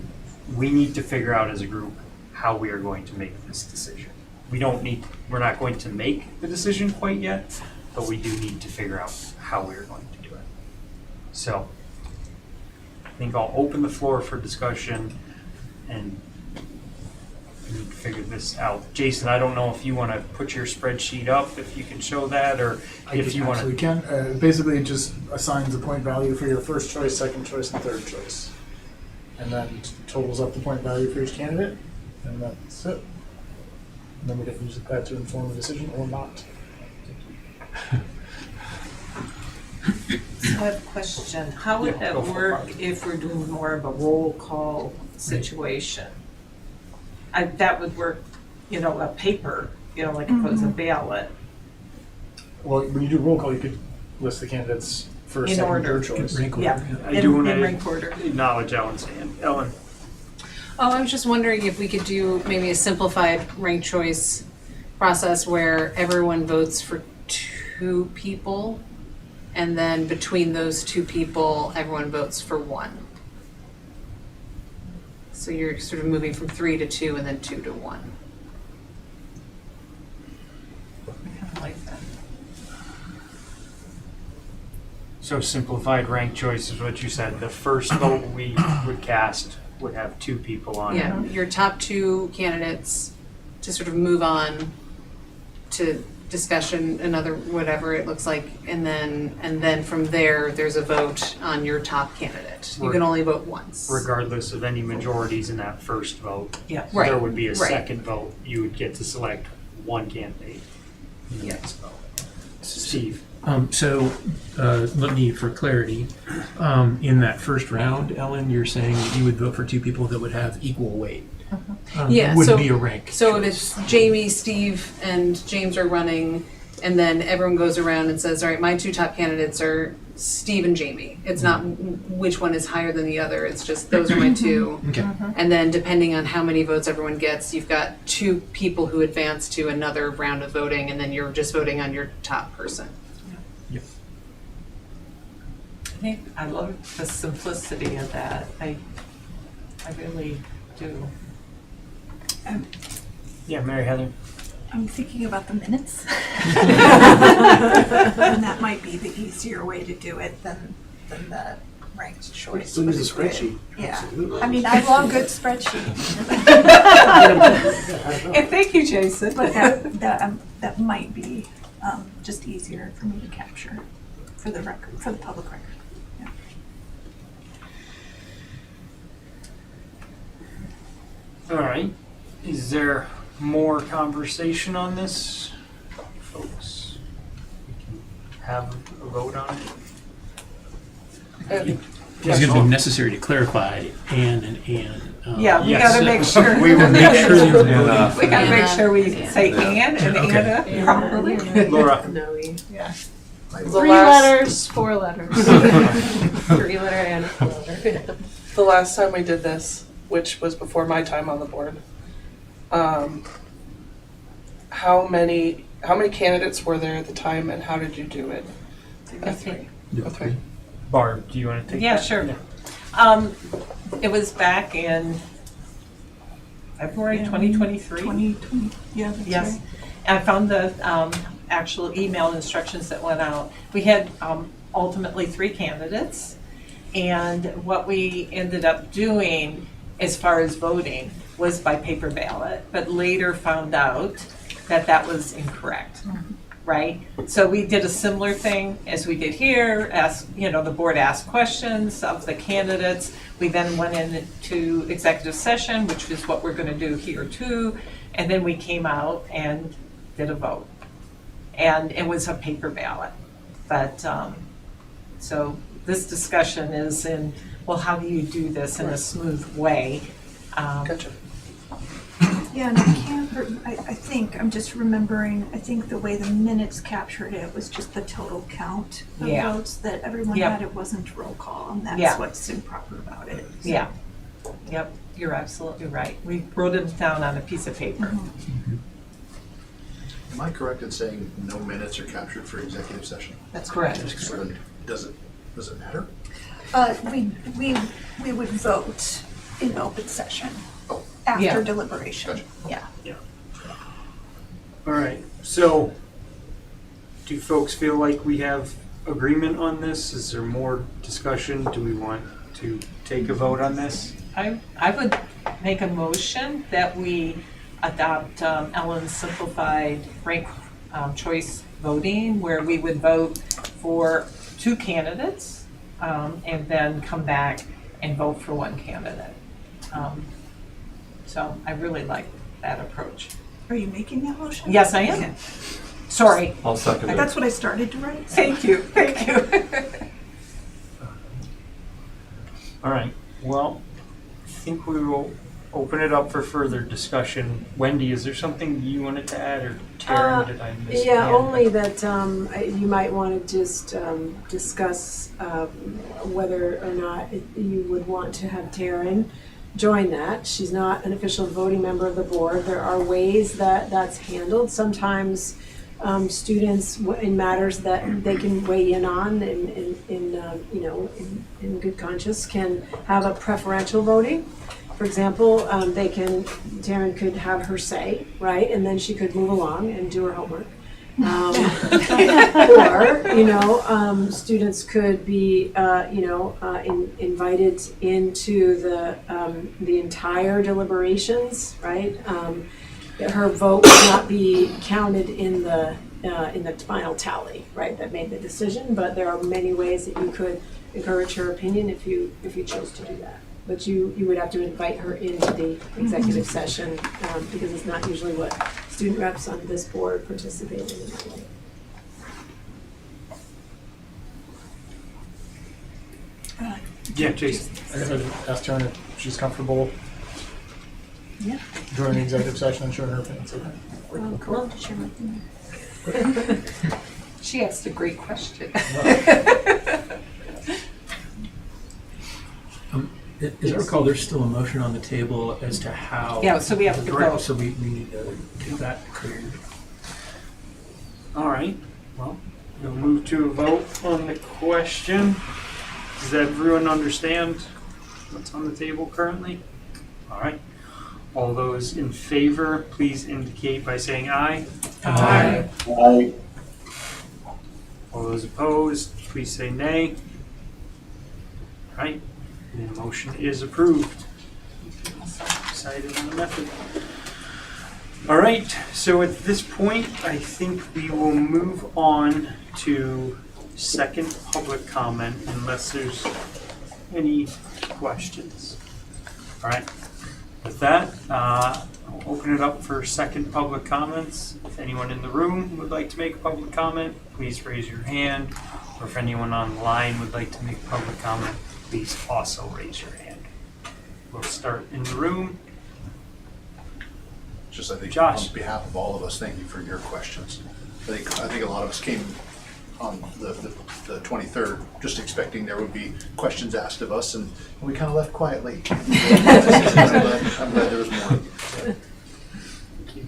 we need to figure out as a group how we are going to make this decision. We're not going to make the decision quite yet, but we do need to figure out how we're going to do it. So I think I'll open the floor for discussion, and we need to figure this out. Jason, I don't know if you want to put your spreadsheet up, if you can show that, or if you want to. We can. Basically, it just assigns a point value for your first choice, second choice, and third choice. And then totals up the point value for each candidate, and that's it. And then we can use that to inform the decision or not. So I have a question. How would that work if we're doing more of a roll call situation? That would work, a paper, like if it was a ballot. Well, when you do roll call, you could list the candidates first, In second, order. third choice. Rank order, Yeah. I do want In to rank order. acknowledge Ellen's hand. Ellen. Oh, I was just wondering if we could do maybe a simplified ranked choice process where everyone votes for 2 people, and then between those 2 people, everyone votes for 1. So you're sort of moving from 3 to 2 and then 2 to 1. I kind of like that. So simplified ranked choice is what you said. The first vote we would cast would have 2 people on it. Yeah, your top 2 candidates to sort of move on to discussion, another whatever it looks like, and then from there's a vote on your top candidate. You can only vote once. Regardless of any majorities in that first vote. Yeah. Right, There would be a right. second vote. You would get to select one candidate in the next vote. Steve. Let me, for clarity, in that first round, Ellen, you're saying that you would vote for 2 people that would have equal weight. Yeah, It wouldn't so- be a rank. So if it's Jamie, Steve, and James are running, and then everyone goes around and says, all right, my 2 top candidates are Steve and Jamie. It's not which one is higher than the other, it's just those are my 2. Okay. And then depending on how many votes everyone gets, you've got 2 people who advance to another round of voting, and then you're just voting on your top person. I love the simplicity of that. I really do. Yeah, Mary Heather. I'm thinking about the minutes. And that might be the easier way to do it than the ranked choice. Still use a spreadsheet. Yeah. Absolutely. I mean, I love good spreadsheets. And thank you, Jason. But that might be just easier for me to capture for the record, for the public record. Yeah. All right. Is there more conversation on this, folks? We can have a vote on it. It's going to be necessary to clarify and. Yeah, we Yes. gotta make sure. We will make sure you're voting. We gotta make sure we say Yeah. and Okay. Anna properly. Laura. Yeah. 3 letters, 4 letters. 3-letter and a 4-letter. The last time we did this, which was before my time on the board, how many candidates were there at the time, and how did you do it? Okay. Okay. Barb, do you want to take Yeah, that? sure. It was back in February 2023. 2020, yeah, that's Yes. right. And I found the actual email instructions that went out. We had ultimately 3 candidates, and what we ended up doing as far as voting was by paper ballot, but later found out that that was incorrect. Right? So we did a similar thing as we did here, the board asked questions of the candidates. We then went into executive session, which is what we're gonna do here too. And then we came out and did a vote. And it was a paper ballot. But, so this discussion is well, how do you do this in a smooth way? Gotcha. Yeah, and I think, I'm just remembering, I think the way the minutes captured it was just the total count of Yeah. votes that everyone Yep. had. It wasn't roll call, and that's Yeah. what's improper about it. So- Yeah. Yep, you're absolutely right. We wrote them down on a piece of paper. Am I correct in saying no minutes are captured for executive session? That's correct. So then, does it matter? We would vote in open session Oh. after Yeah. deliberation. Gotcha. Yeah. All right, so do folks feel like we have agreement on this? Is there more discussion? Do we want to take a vote on this? I would make a motion that we adopt Ellen's simplified rank choice voting, where we would vote for 2 candidates and then come back and vote for 1 candidate. So I really like that approach. Are you making that motion? Yes, I am. Okay. Sorry. I'll second it. That's what I started to write. Thank you. Thank you. All right, well, I think we will open it up for further discussion. Wendy, is there something you wanted to add, or Taryn, did I miss? Yeah, only that you might want to just discuss whether or not you would want to have Taryn join that. She's not an official voting member of the board. There are ways that that's handled. Sometimes students, in matters that they can weigh in on in good conscience, can have a preferential voting. For example, Taryn could have her say, right, and then she could move along and do her homework. Or, students could be, invited into the entire deliberations, right? Her vote would not be counted in the final tally, right, that made the decision, but there are many ways that you could encourage her opinion if you chose to do that. But you would have to invite her into the executive session, because it's not usually what student reps on this board participate in that way. Yeah, Jason. I guess I'd ask Taryn if she's comfortable Yeah. joining the executive session and showing her opinions. Cool. Sure. She asked a great question. As I recall, there's still a motion on the table as to how. Yeah, so we have to vote. So we need to get that cleared. All right, well, we'll move to a vote on the question. Does everyone understand what's on the table currently? All right. All those in favor, please indicate by saying aye. Aye. Aye. All those opposed, please say nay. All right, and the motion is approved. Decided on the method. All right, so at this point, I think we will move on to second public comment unless there's any questions. All right, with that, I'll open it up for second public comments. If anyone in the room would like to make a public comment, please raise your hand. Or if anyone online would like to make a public comment, please also raise your hand. We'll start in the room. Just, I think, Josh. on behalf of all of us, thank you for your questions. I think a lot of us came on the 23rd, just expecting there would be questions asked of us, and we kind of left quietly. I'm glad there was more. Thank you.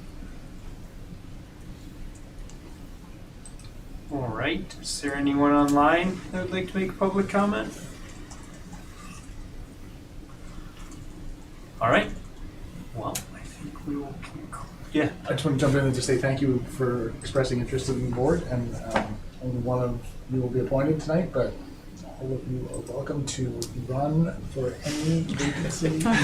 All right, is there anyone online that would like to make a public comment? All right, well, I think we will conclude. Yeah. I just want to jump in and just say thank you for expressing interest in the board, and only one of you will be appointed tonight, but all of you are welcome to run for any vacancy in the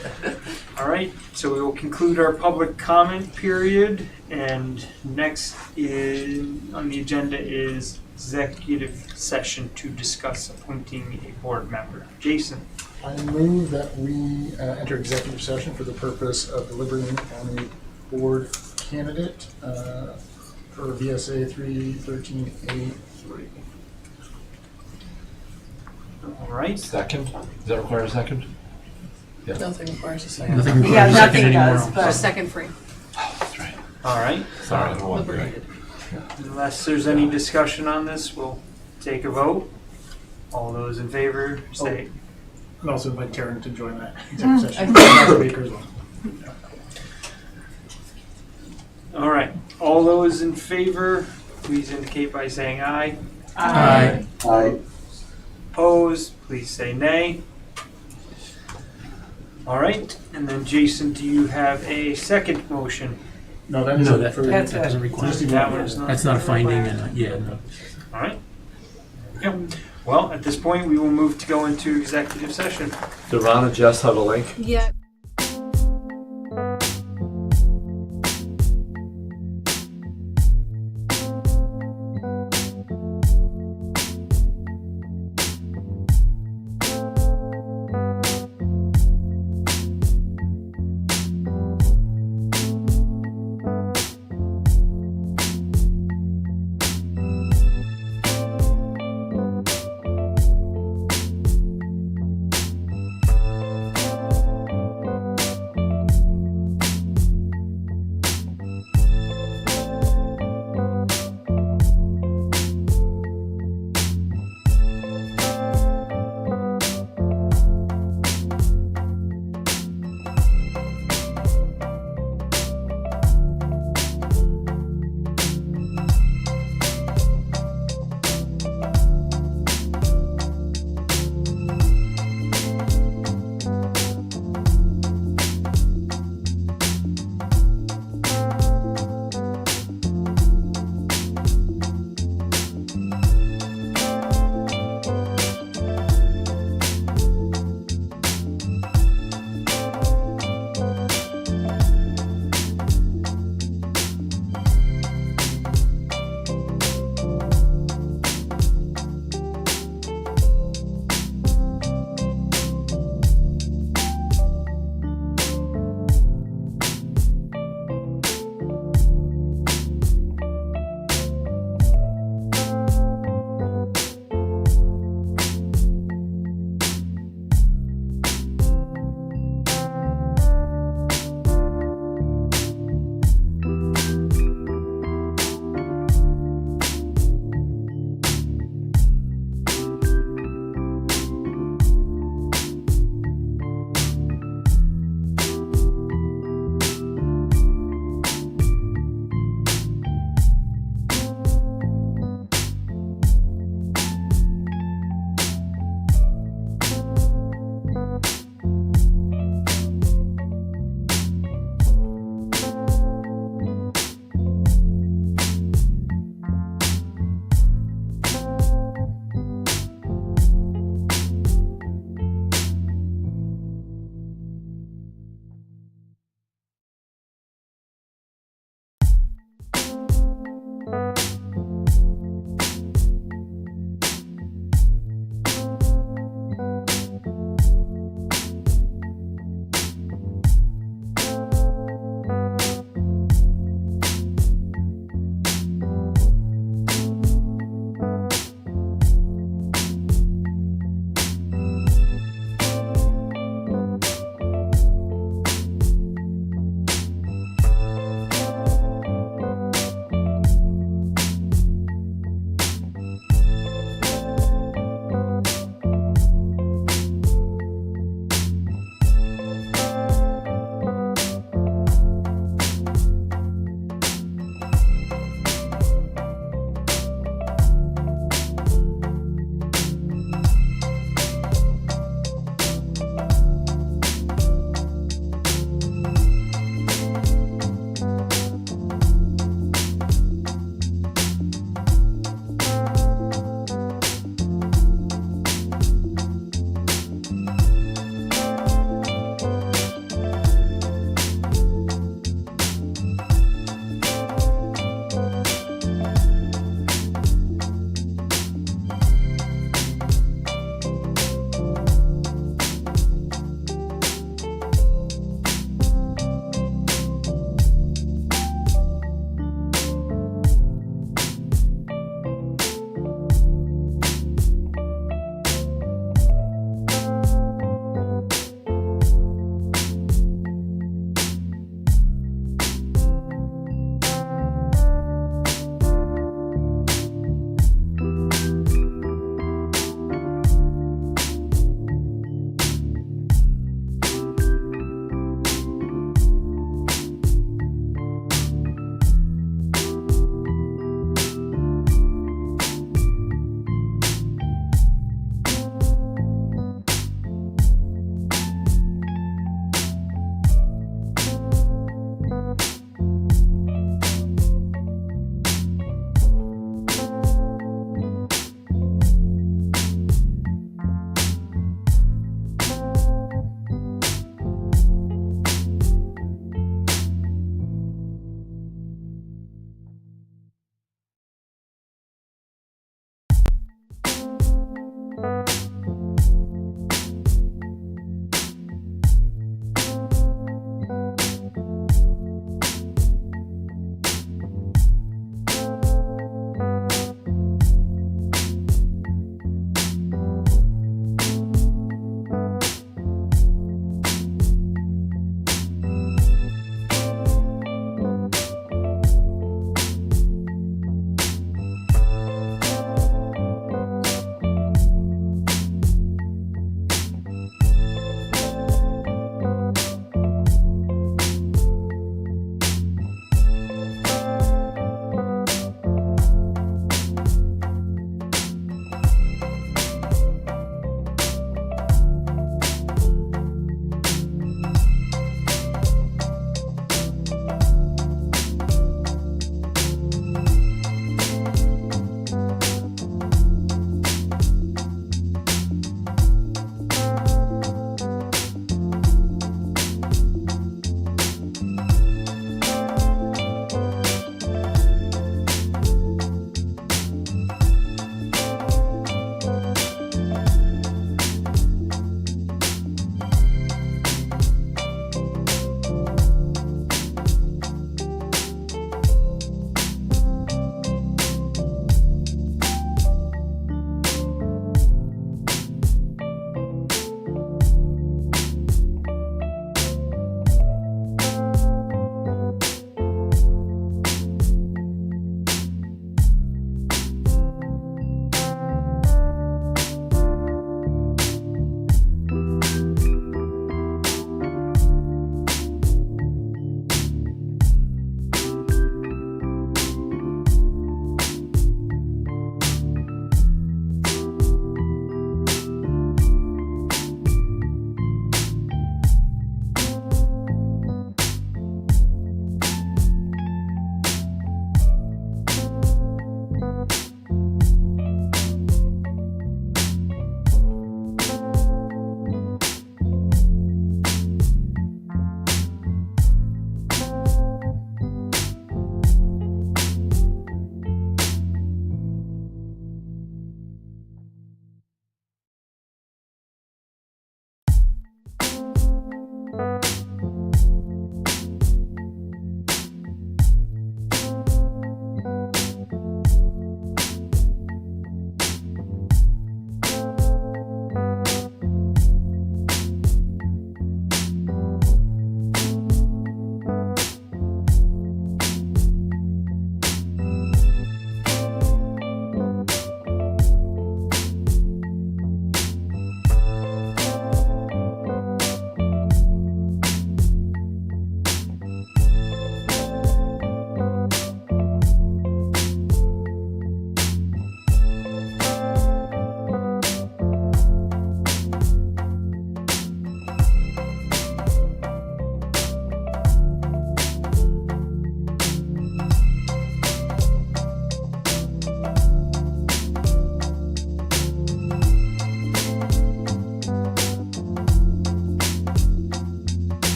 future. All right, so we will conclude our public comment period, and next on the agenda is executive session to discuss appointing a board member. Jason. I move that we enter executive session for the purpose of deliberating on a board candidate for VSA 313A3. All right. Second? Does that require a second? Yeah. Nothing requires a second. Nothing requires Yeah, a second nothing anymore. does, but. Just second free. That's right. All right. Sorry, I wondered. Liberated. Unless there's any discussion on this, we'll take a vote. All those in favor, say. And also invite Karen to join that executive session. Baker as well. All right. All those in favor, please indicate by saying aye. Aye. Aye. Opposed, please say nay. All right. And then Jason, do you have a second motion? No, that is No, it that, for that That's doesn't it. require. Just the That one. one is not. That's not a finding, and yeah, no. All right. Yep. Well, at this point, we will move to go into executive session. Do Ron and Jess have a link? Yeah.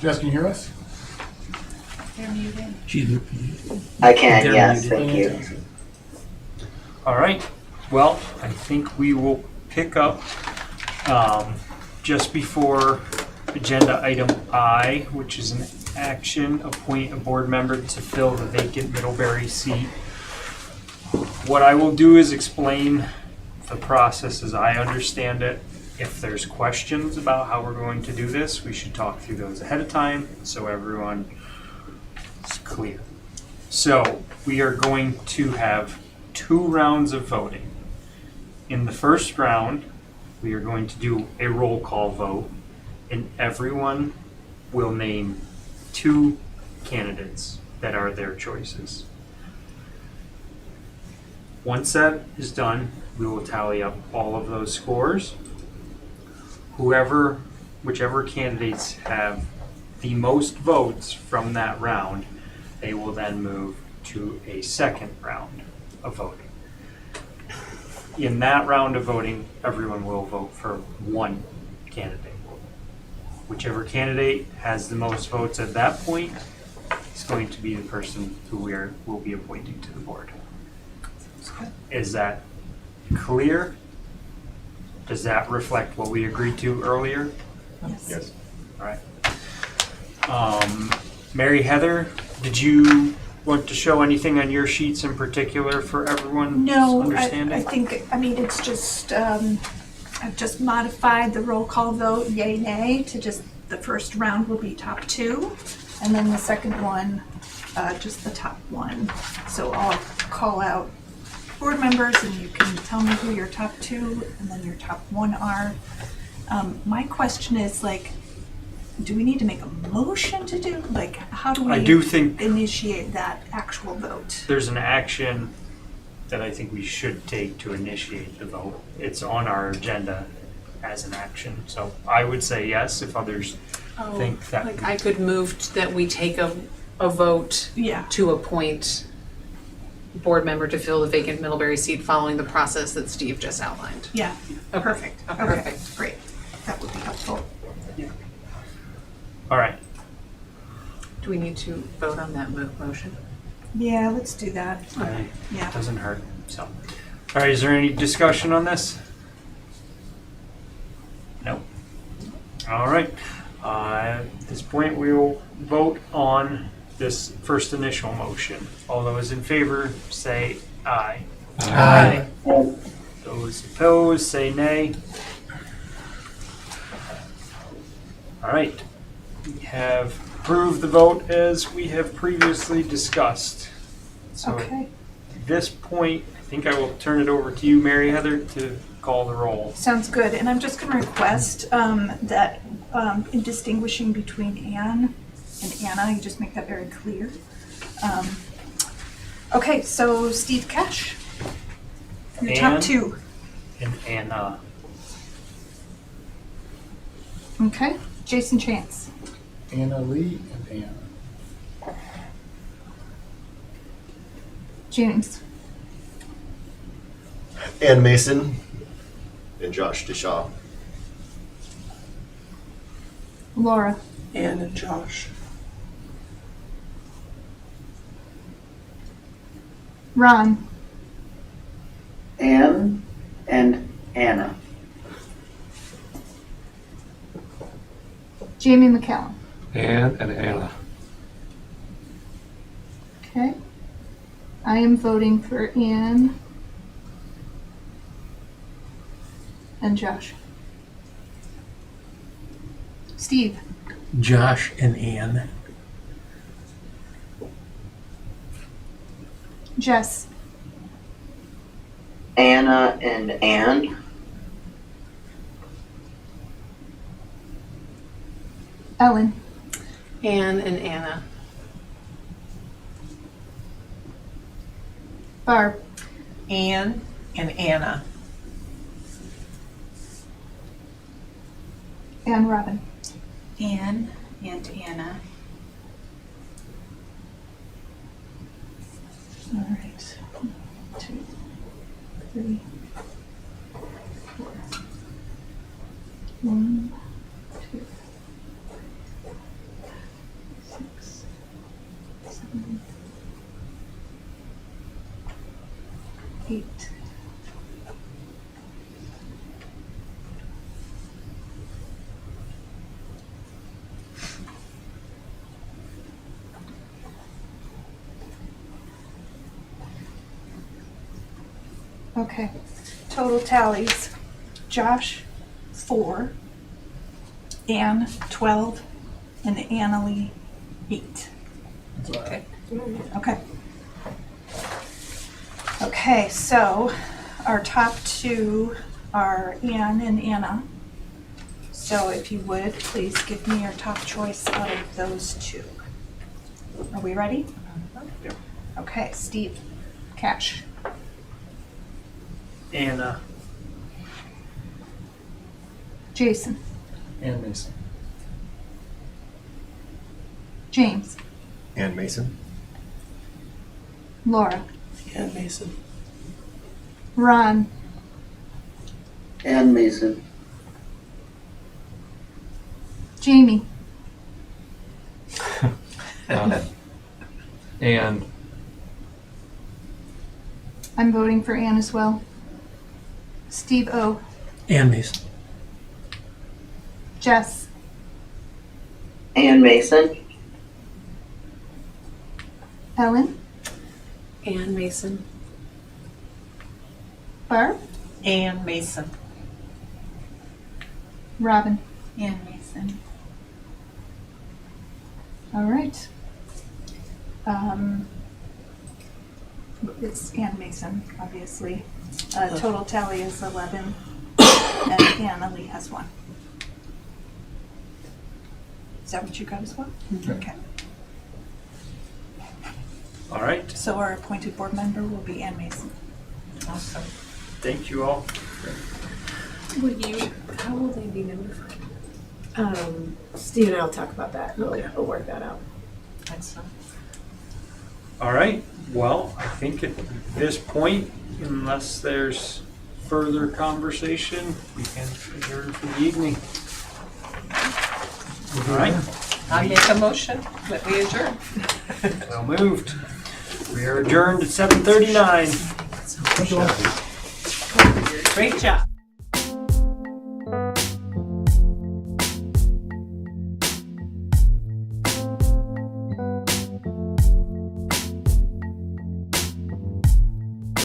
Jess, can you hear us? They're muted. She's. I can, They're yes, muted. thank you. All right. Well, I think we will pick up just before agenda item I, which is an action, appoint a board member to fill the vacant Middlebury seat. What I will do is explain the process as I understand it. If there's questions about how we're going to do this, we should talk through those ahead of time so everyone is clear. So we are going to have 2 rounds of voting. In the first round, we are going to do a roll call vote, and everyone will name 2 candidates that are their choices. Once that is done, we will tally up all of those scores. Whichever candidates have the most votes from that round, they will then move to a second round of voting. In that round of voting, everyone will vote for 1 candidate. Whichever candidate has the most votes at that point is going to be the person who will be appointing to the board. Is that clear? Does that reflect what we agreed to earlier? Yes. All right. Mary Heather, did you want to show anything on your sheets in particular for everyone's understanding? I think, it's just, I've just modified the roll call vote, yay, nay, to just, the first round will be top 2, and then the second one, just the top 1. So I'll call out board members and you can tell me who your top 2 and then your top 1 are. My question is, do we need to make a motion to do, how do we I do think initiate that actual vote? there's an action that I think we should take to initiate the vote. It's on our agenda as an action. So I would say yes if others think that. I could move that we take a vote Yeah. to appoint board member to fill the vacant Middlebury seat following the process that Steve just outlined. Yeah, Okay. perfect. Okay. Okay, Perfect. great. That would be helpful. All right. Do we need to vote on that motion? Yeah, let's do that. Yeah. Doesn't hurt. So, all right. Is there any discussion on this? No. All right. At this point, we will vote on this first initial motion. All those in favor say aye. Aye. Those opposed say nay. All right. We have approved the vote as we have previously discussed. So Okay. at this point, I think I will turn it over to you, Mary Heather, to call the roll. Sounds good. And I'm just going to request that in distinguishing between Anne and Anna, you just make that very clear. Okay, so Steve Kesh, your Anne. top 2. And Anna. Okay, Jason Chance. Anna Lee and Anna. James. Ann Mason and Josh DeShaw. Laura. Ann and Josh. Ron. Ann and Anna. Jamie McCallum. Ann and Anna. Okay. I am voting for Anne and Josh. Steve. Josh and Ann. Jess. Anna and Ann. Ellen. Anne and Anna. Barb. Anne and Anna. And Robin. Anne and Anna. All right. 1, 2, 3, 4. 1, 2, 8. Okay, total tallies. Josh, 4. Ann, 12. And Annalee, 8. Okay. Okay. Okay, so our top 2 are Ann and Anna. So if you would, please give me your top choice out of those 2. Are we ready? Okay, Steve, Cash. Anna. Jason. Ann Mason. James. Ann Mason. Laura. Ann Mason. Ron. Ann Mason. Jamie. And I'm voting for Ann as well. Steve O. Ann Mason. Jess. Ann Mason. Ellen. Ann Mason. Barb. Ann Mason. Robin. Ann Mason. All right. It's Ann Mason, obviously. Total tally is 11, and Annalee has 1. Is that what you got as well? Okay. All right. So our appointed board member will be Ann Mason. Awesome. Thank you all. How will they be notified? Steve and I will talk about that. We'll work that out. Excellent. All right. Well, I think at this point, unless there's further conversation, we can adjourn for the evening. All right. I make a motion that we adjourn. Well moved. We are adjourned at 7:39. Great job.